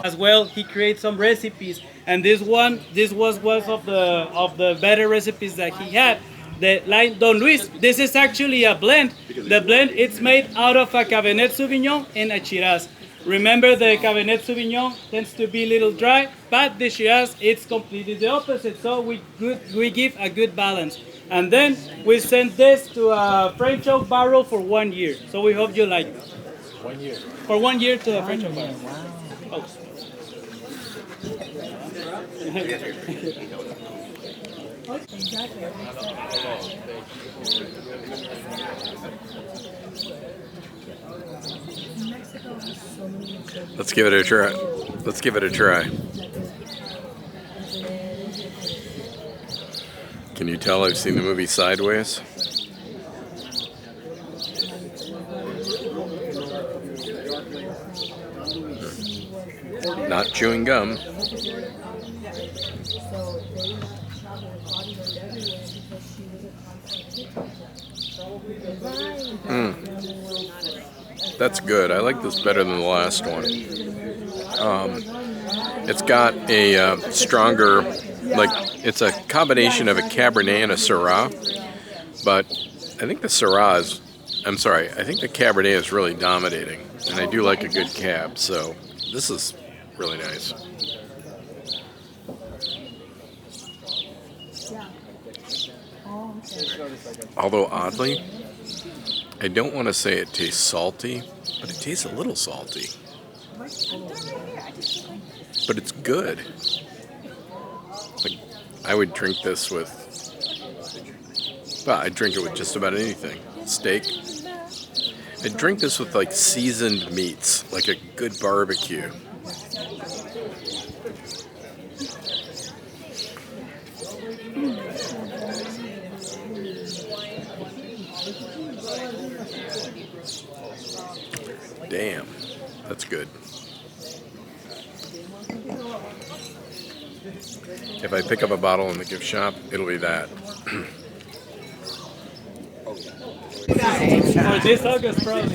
As well, he creates some recipes, and this was one of the better recipes that he had. The line Don Luis, this is actually a blend. The blend, it's made out of a Cabernet Sauvignon and a Shiraz. Remember, the Cabernet Sauvignon tends to be a little dry, but the Shiraz, it's completely the opposite. So we give a good balance. And then we send this to a French oak barrel for 1 year. So we hope you like it. 1 year. For 1 year to the French oak barrel. Oh. Let's give it a try. Let's give it a try. Can you tell I've seen the movie Sideways? Not chewing gum. That's good. I like this better than the last one. It's got a stronger, like, it's a combination of a Cabernet and a Syrah, but I think the Syrah is, I think the Cabernet is really dominating, and I do like a good cab, so this is really nice. Although oddly, I don't want to say it tastes salty, but it tastes a little salty. But it's good. Like, I would drink this with, well, I'd drink it with just about anything. Steak. I'd drink this with like seasoned meats, like a good barbecue. Damn, that's good. If I pick up a bottle in the gift shop, it'll be that. Oh, this August probably.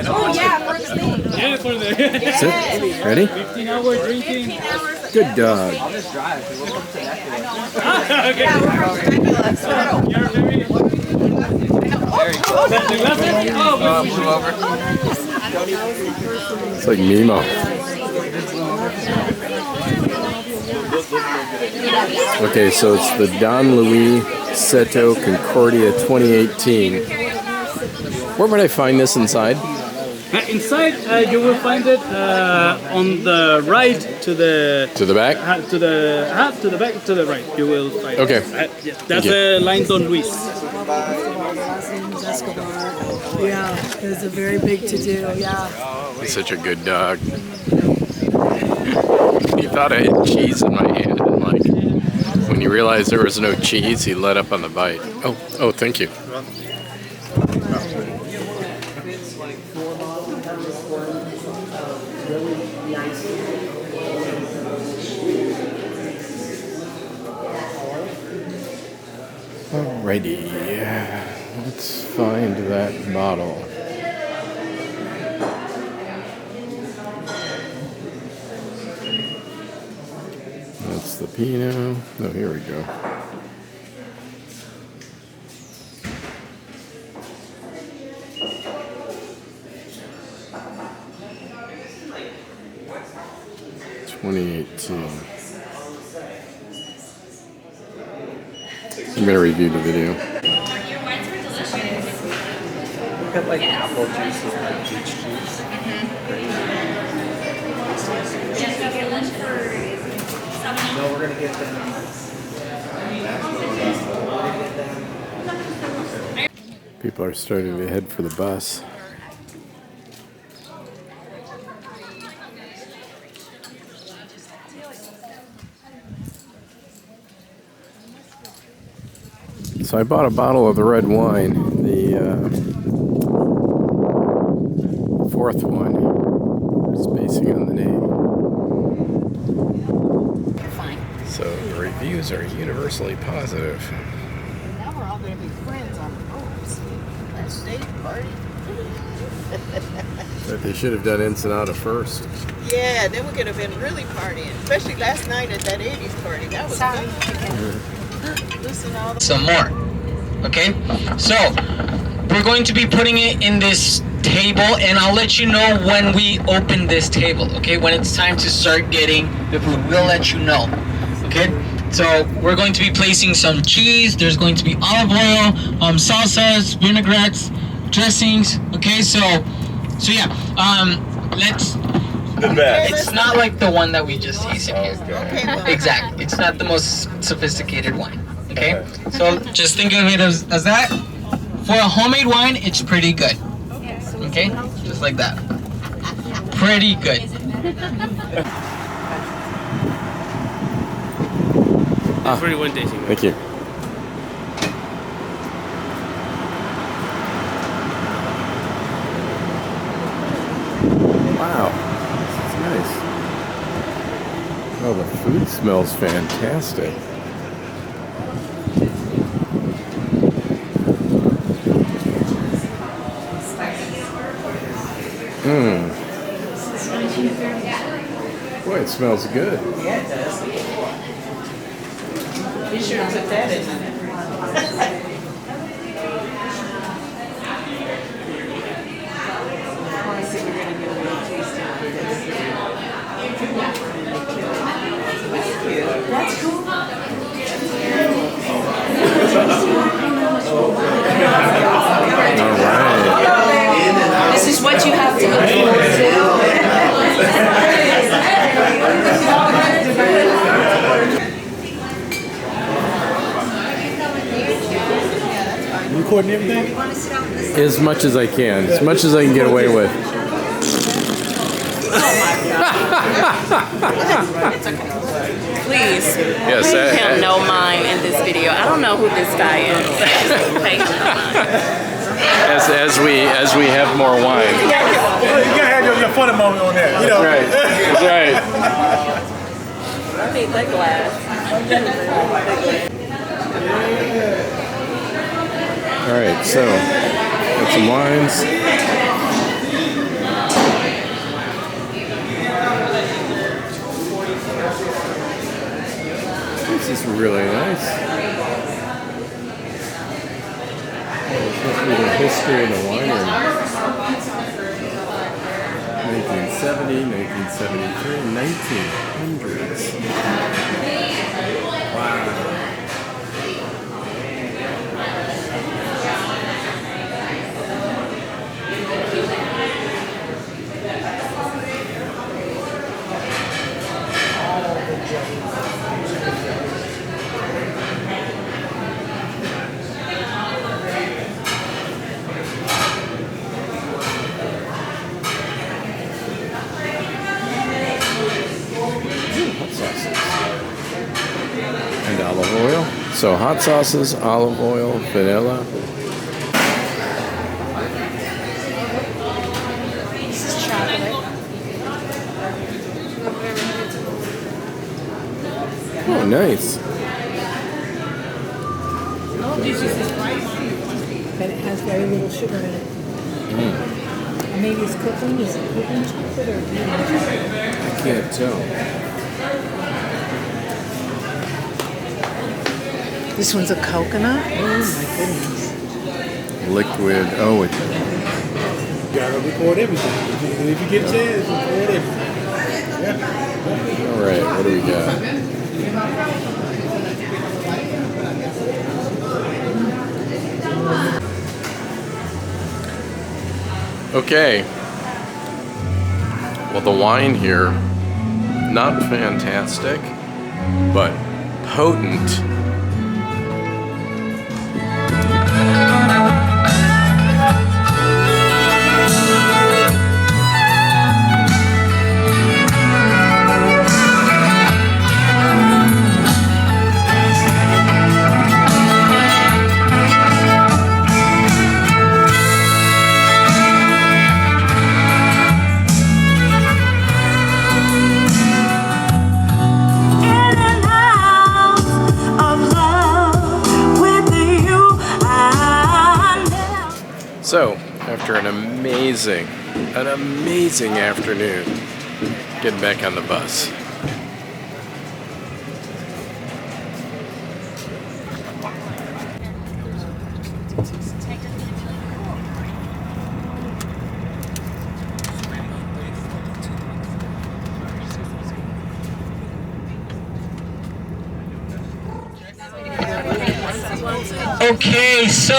Oh, yeah, for the thing. Yeah, for the Sit. Ready? 15-hour drinking. Good dog. Okay. It's like Mimo. Okay, so it's the Don Luis Cetto Concordia 2018. Where would I find this inside? Inside, you will find it on the right to the back. To the back to the right. You will find. Okay. Yeah, that's the line Don Luis. Yeah, it's a very big to do. Yeah. He's such a good dog. He thought I had cheese in my hand, and like when you realized there was no cheese, he let up on the bite. Oh, thank you. Alrighty, let's find that bottle. That's the Pinot. Oh, here we go. I'm going to review the video. Your wines were delicious. We've got like apple juice and like peach juice. Just got your lunch for someone. No, we're gonna get them. People are starting to head for the bus. So I bought a bottle of the red wine, the fourth one, spacing on the name. Fine. So the reviews are universally positive. Now we're all going to be friends on the boats. Let's stay party. But they should have done Ensenada first. Yeah, then we could have been really partying. Especially last night at that 80s party. That was fun. Listen all the Some more. Okay? So, we're going to be putting it in this table, and I'll let you know when we open this table, okay? When it's time to start getting the food, we'll let you know, okay? So, we're going to be placing some cheese, there's going to be olive oil, salsas, vinaigrettes, dressings, okay? So yeah, let's... The best. It's not like the one that we just tasted here. Okay, well. Exactly. It's not the most sophisticated wine. Okay? So just think of it as that. For a homemade wine, it's pretty good. Okay? Just like that. Pretty good. For one tasting. Thank you. Wow. Smells fantastic. Mmm. Boy, it smells good. Yeah, it does. Be sure to put that in there. That's cool. All right. This is what you have to look forward to. You recording everything? As much as I can. As much as I can get away with. Please, Yes, pay him no mind in this video. I don't know who this guy is. Just pay him no mind. As we have more wine. You gotta have your funny moment on there. You know. That's right. That's right. I need that glass. All right, so got some wines. This is really nice. It's supposed to be the history of the winery. 1970, 1973, 1900s. Wow. And olive oil. So hot sauces, olive oil, vanilla. This is chocolate. Oh, nice. But it has very little sugar in it. Maybe it's cooking. Is it cooking chocolate or eating chocolate? I can't tell. This one's a coconut? Oh my goodness. Liquid. Oh, it. You gotta record everything. If you get a chance, record everything. Yeah. All right, what do we got? Okay. Well, the wine here, not fantastic, but potent. So, after an amazing afternoon, getting back on the bus. Okay, so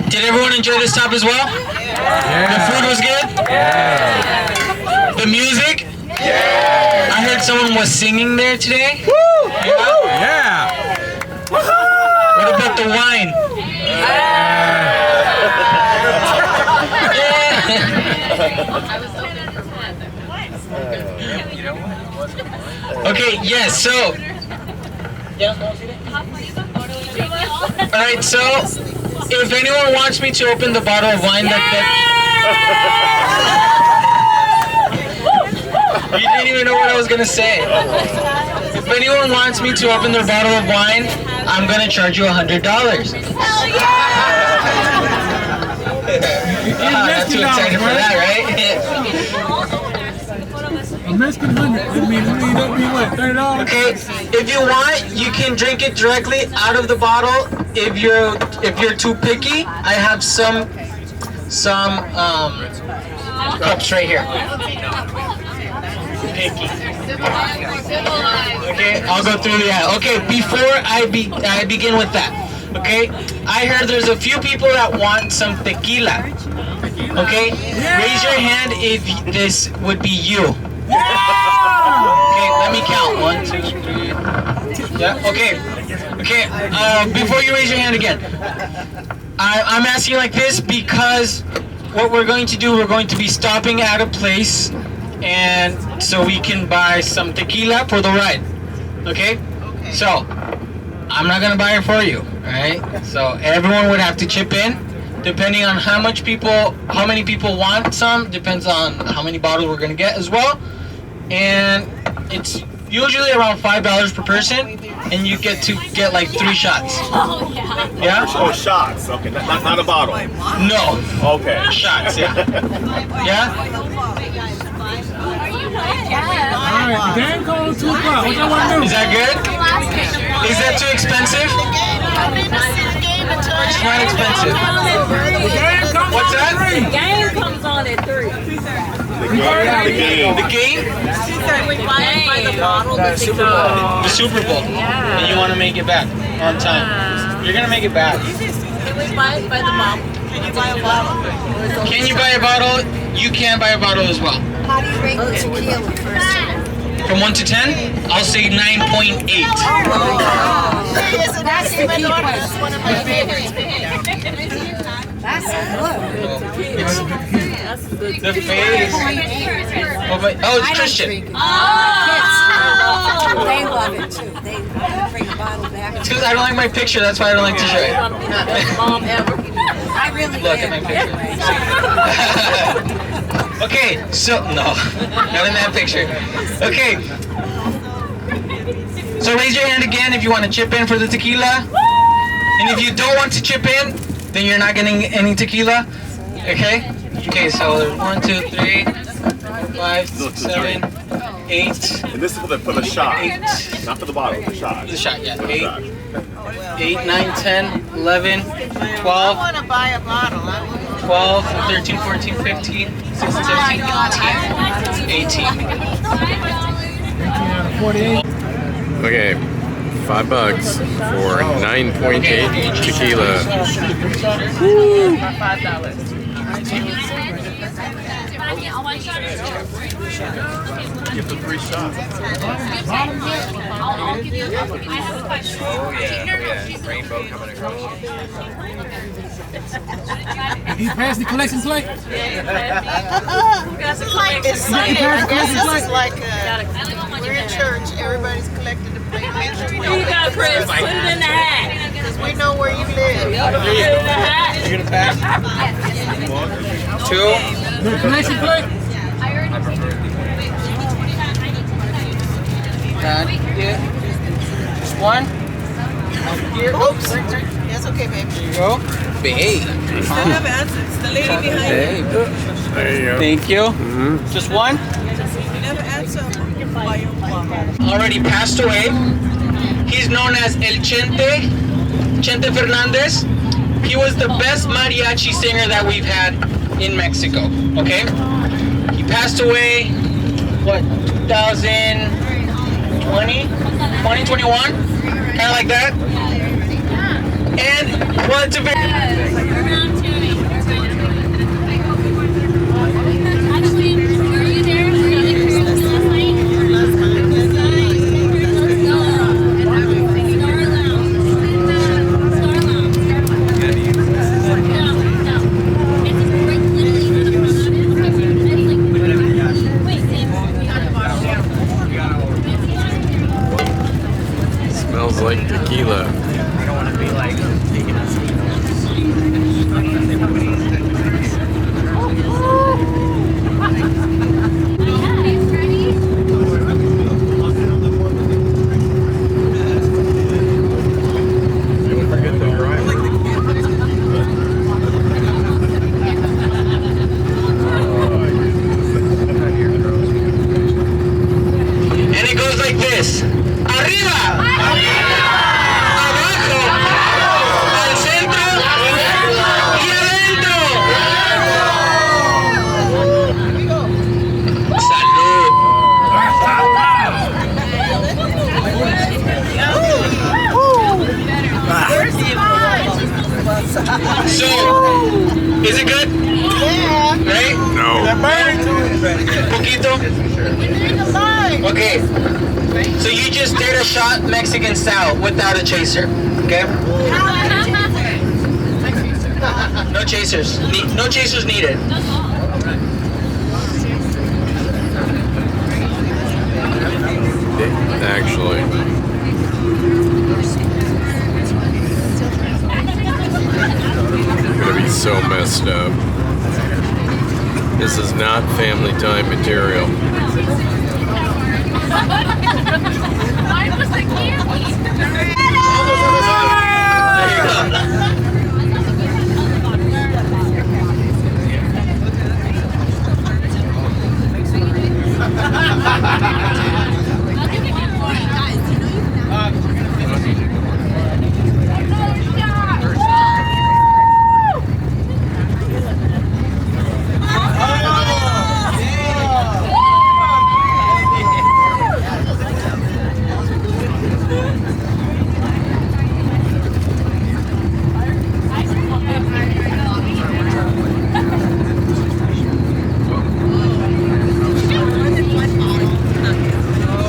did everyone enjoy this stop as well? Yeah. The food was good? Yeah. The music? Yeah. I heard someone was singing there today. Woo! Yeah. What about the wine? Okay, yes, so alright, so if anyone wants me to open the bottle of wine that You didn't even know what I was gonna say. If anyone wants me to open their bottle of wine, I'm gonna charge you $100. Hell yeah! Not too excited for that, right? Mexican money. I mean, that'd be what, $30? Okay, if you want, you can drink it directly out of the bottle. If you're too picky, I have some cups right here. Picky. Okay, I'll go through that. Okay, before I begin with that, okay, I heard there's a few people that want some tequila. Okay, raise your hand if this would be you. Okay, let me count. 1, 2, 3. Yeah. Okay. Okay. Before you raise your hand again, I'm asking like this because what we're going to do, we're going to be stopping at a place, and so we can buy some tequila for the ride. Okay. So I'm not gonna buy it for you. All right. So everyone would have to chip in. Depending on how many people want some, depends on how many bottles we're gonna get as well. And it's usually around $5 per person, and you get to get like 3 shots. Oh yeah. Yeah? Oh, shots. Okay, not a bottle. No. Okay. Shots, yeah. Yeah? Alright, the game goes 2 o'clock. What y'all want to do? Is that good? Is that too expensive? It's not expensive. What's that? The game comes on at 3. The game. The game? She said we buy it by the bottle. The Super Bowl. The Super Bowl. Yeah. And you want to make it back on time. You're going to make it back. Can we buy it by the bottle? Can you buy a bottle? Can you buy a bottle? You can buy a bottle as well. How do you rate the tequila first? From 1 to 10, I'll say 9.8. That's the key question. That's one of my favorites. That's good. The face. Oh, it's Christian. They love it too. They bring a bottle back. It's because I don't like my picture. That's why I don't like to show it. Mom ever. I really Look at my picture. Okay, so no, not in that picture. Okay, so raise your hand again if you want to chip in for the tequila, and if you don't want to chip in, then you're not getting any tequila. Okay. Okay, so there's 1, 2, 3, 5, 6, 7, 8. And this is for the shot. 8. Not for the bottle, the shot. The shot, yeah. For the shot. 8, 9, 10, 11, 12. I want to buy a bottle. 12, 13, 14, 15, 16, 17, 18. Okay, $5 for 9.8 tequila. Woo! Give the 3 shots. I'll give you. I have a question. Oh yeah, rainbow coming across. He passed the collection plate? It's Sunday. I guess this is like we're in church. Everybody's collecting the plate. Make sure you Here you go, Chris. Put it in the hat. because we know where you live. Put it in the hat. You're gonna pass? 2. The collection plate? Yeah. Just 1. Here. Oops. That's okay, babe. Here you go. Babe. Still have answers. It's the lady behind you. There you go. Thank you. Just 1. You never answer. Already passed away. He's known as El Chente Fernandez. He was the best mariachi singer that we've had in Mexico. Okay? He passed away, what, 2020? 2021? Kind of like that. And, well, it's a very... Smells like tequila. I don't want to be like taking a Is it good? Yeah. Right? No. Poquito? Okay. So you just did a shot Mexican style without a chaser. Okay? No chasers. No chasers needed. Actually, I'm gonna be so messed up. This is not family time material. Mine was the candy.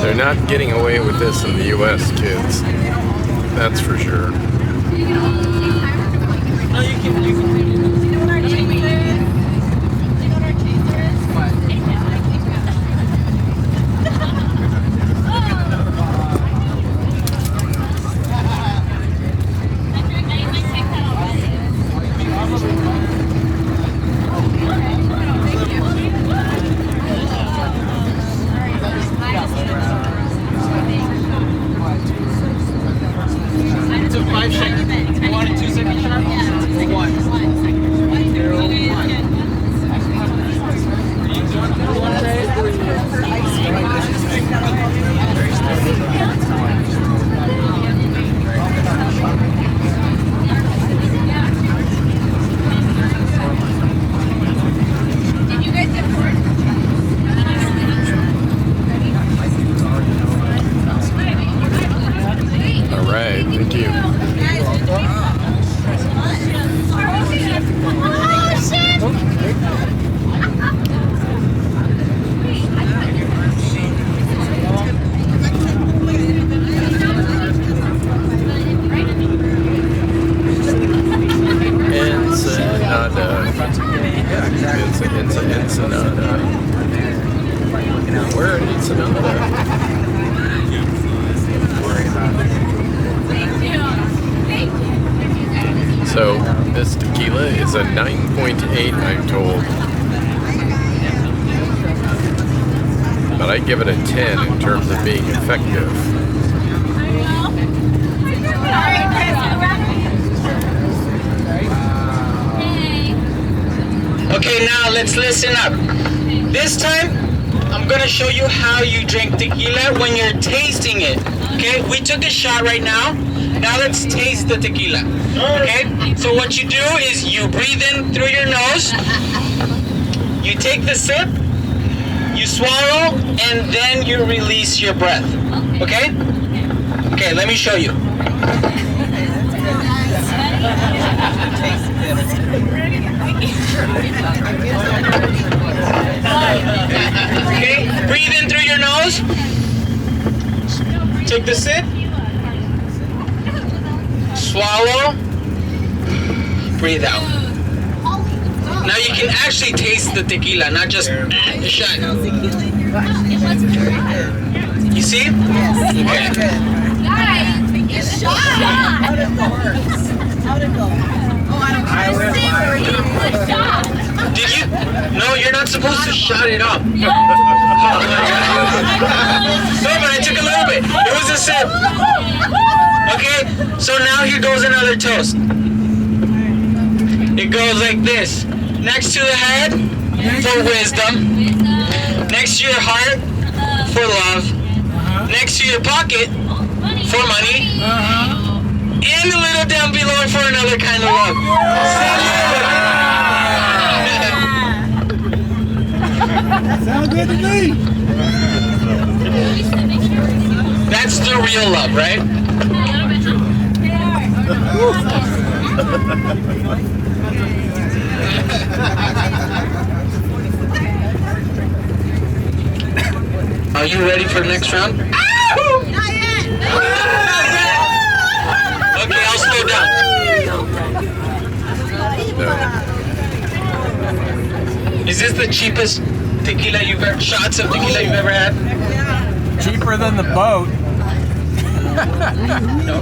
They're not getting away with this in the U.S., kids. That's for sure. No, you can. You know what our chaser is? You know what our chaser is? What? It's a 5 second. You want a 2 second shot? Yeah. 1, 0, 1. Did you guys get bored? All right, thank you. Ensenada. We're in Ensenada. So this tequila is a 9.8, I'm told. But I give it a 10 in terms of being effective. Okay, now let's listen up. This time, I'm gonna show you how you drink tequila when you're tasting it. Okay, we took a shot right now. Now let's taste the tequila. Okay, so what you do is you breathe in through your nose, you take the sip, you swallow, and then you release your breath. Okay? Okay, let me show you. Okay, breathe in through your nose. Take the sip. Swallow. Breathe out. Now you can actually taste the tequila, not just the shot. You see? Okay. Guys, shot. How'd it go? Oh, I don't know. Did you? No, you're not supposed to shot it up. No, but I took a little bit. It was a sip. Okay, so now here goes another toast. It goes like this. Next to the head, for wisdom. Next to your heart, for love. Next to your pocket, for money. And a little down below for another kind of love. Sounds good to me. That's the real love, right? you ready for the next round? Not yet. Okay, I'll slow down. Is this the cheapest tequila shots of tequila you've ever had? Cheaper than the boat. No.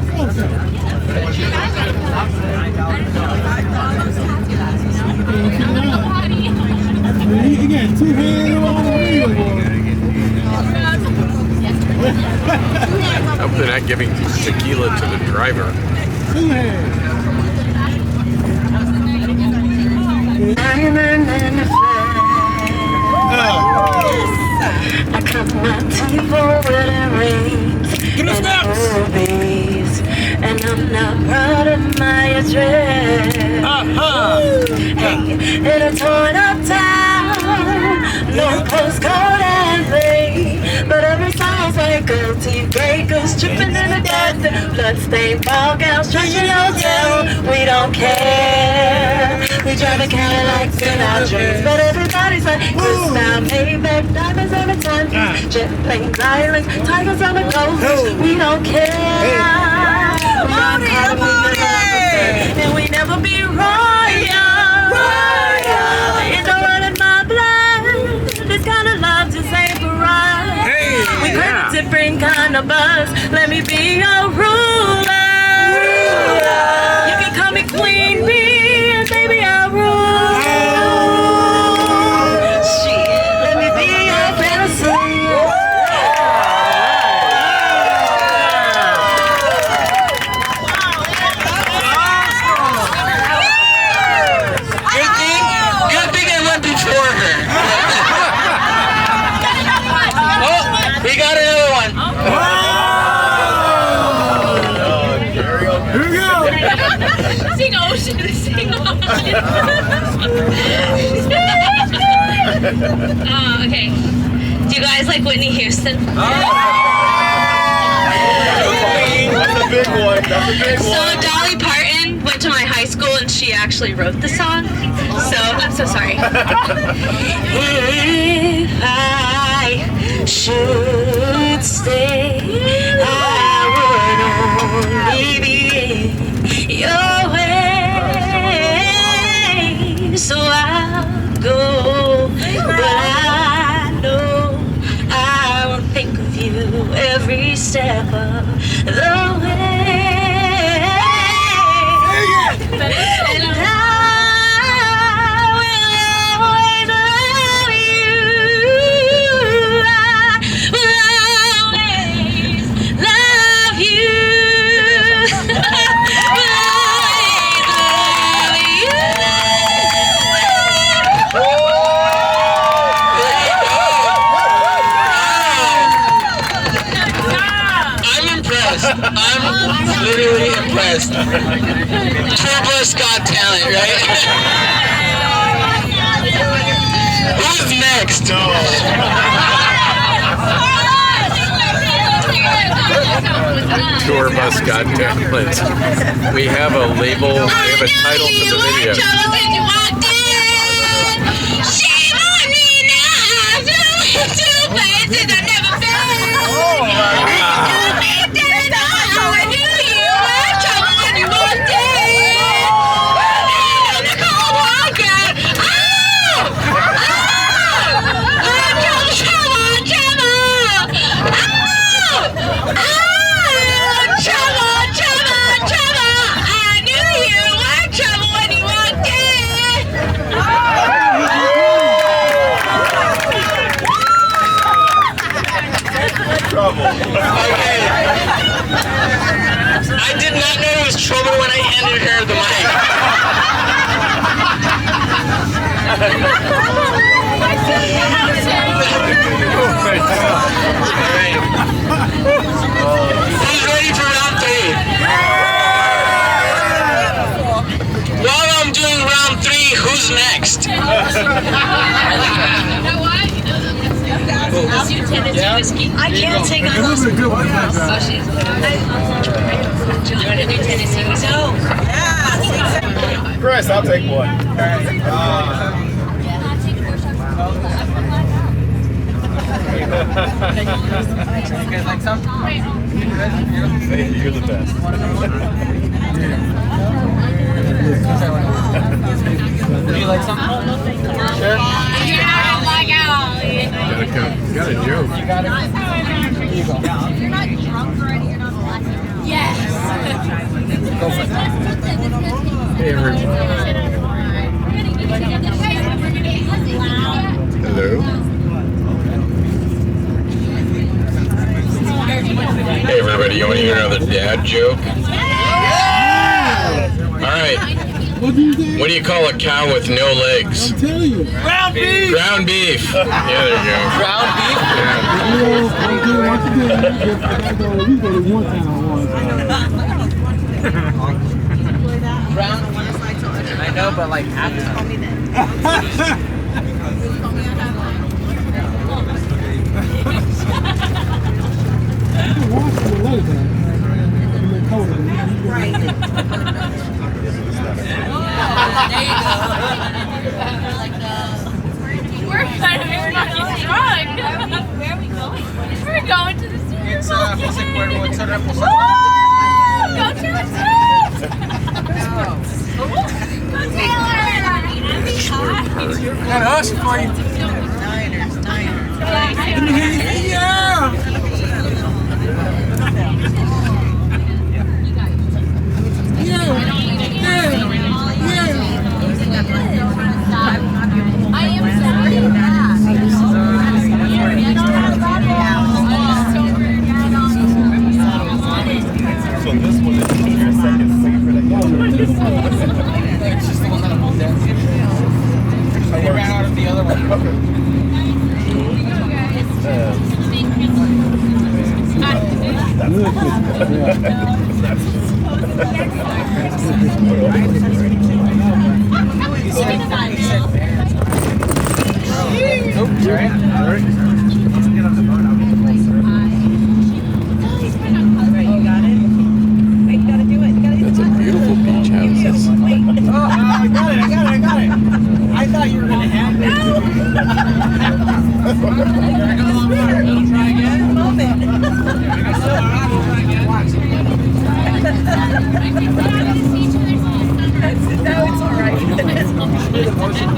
He got 2 hands on the wheel, boy. I hope they're not giving tequila to the driver. 2 hands. I cut my teeth for wedding rings and movies, and I'm not proud of my address. Hey, in a torn up town, no postcode and play, but every song's like gold teeth breakers, tripping in the death, bloodstained ball gowns, trashing hotel. We don't care. We drive a Cadillacs in our dreams, but everybody's like Chris now, Maybach, diamonds on the timepiece, jet planes, islands, tigers on the coast. We don't care. We don't care about it, and we never be royal. Ain't no running my blood. This kind of love just ain't for us. We got a different kind of buzz. Let me be your ruler. You can call me Queen Bee, and baby I'll rule. Shit, let me be your fantasy. Good thing I went before her. Oh, we got another one. Here we go. Sing ocean, sing ocean. Okay. Do you guys like Whitney Houston? That's a big one. That's a big So one. Dolly Parton went to my high school and she actually wrote the song. So I'm so sorry. If I should stay, I would only be in your way. So I'll go, but I know I will think of you every step of the way. And I will always love you. I will always love you. I'm impressed. I'm literally impressed. Turbo's got talent, right? Who's next? Tour bus got templates. We have a label, we have a title for the video. I did not know it was trouble when I handed her the mic. Who's ready for round 3? While I'm doing round 3, who's next? I can't take a This is a good one. You want to do Tennessee? No. Chris, I'll take one. guys like some? You're the best. Would you like some? Sure. Got a joke. You got it. Here you go. You're not drunk already. You're not black. Yes. Go for it. Hey, everybody. Hello. Hey, everybody. You want to hear another dad joke? All right. What do you call a cow with no legs? I'm telling you. Ground beef. Ground beef. Yeah, there you go. Ground beef. We go to one time Ground. I know, but like half the time. We're kind of fucking drunk. Where are we going? We're going to the supermarket. Woo! Go Taylor! Got us for you. So this one is your second favorite again? It's just the one that I'm holding down. I ran out of the other one. Oops, right? That's a beautiful beach house. Oh, I got it. I thought you were going to have it. Try again? Moment. No, it's all right.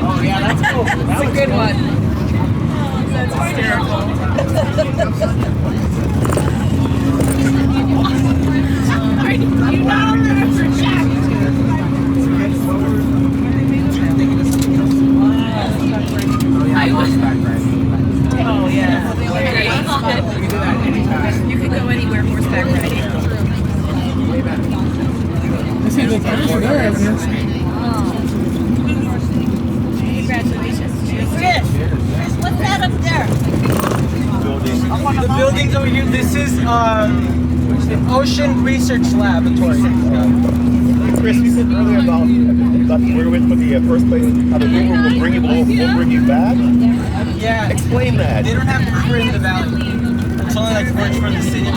Oh, yeah, that's cool. That's a good one. That's hysterical. Oh, yeah. You can go anywhere horseback riding. Congratulations. Chris, what's that up there? The building's over here. This is the Ocean Research Laboratory. Chris, you said earlier about where with the first place, how the river will bring you back? Yeah. Explain that. They don't have a river in the valley. It's only like works for the city.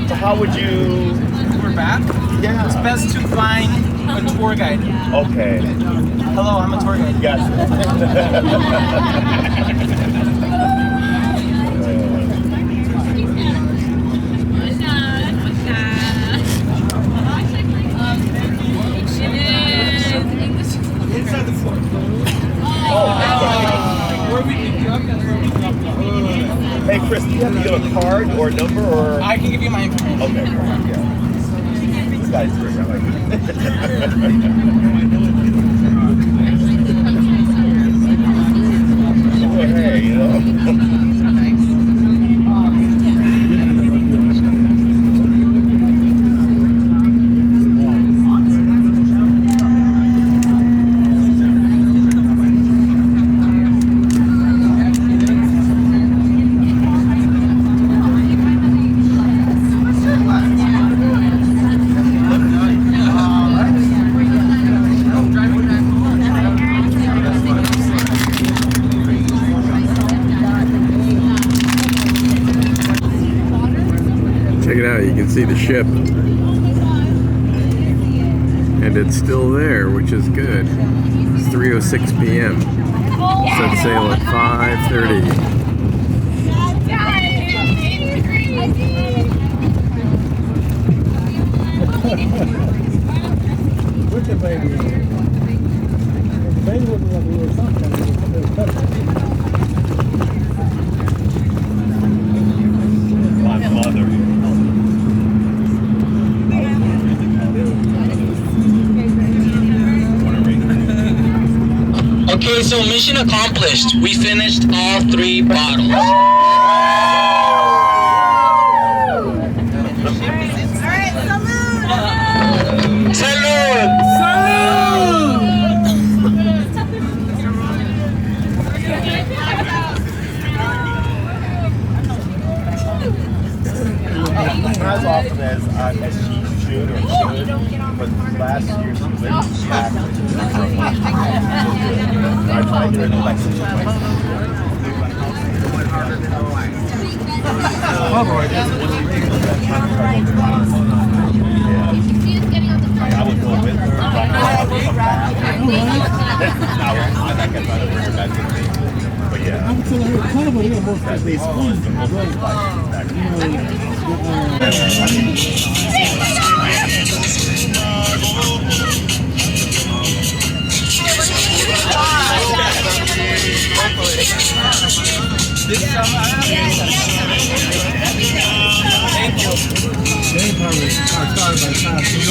So how would you... We're back? Yeah. It's best to find a tour guide. Okay. Hello, I'm a tour guide. Gotcha. Hey Chris, do you have to give a card or a number or? I can give you my information. Okay, yeah. This guy's great. I like it. Oh, hey, you know. Check it out, you can see the ship. And it's still there, which is good. It's 3:06 p.m. Set sail at 5:30. What's the baby? The baby wasn't like a little something. It was a little pepper. My mother. Okay, so mission accomplished. We finished all 3 bottles. Salud! As often as she should or should, but last year she was able to back. I tried doing Alexis. I would go with her, but I would come back. I think I'd rather bring her back with me. But yeah. I'm telling her, kind of a little more at least one. Thank you. They probably started by time.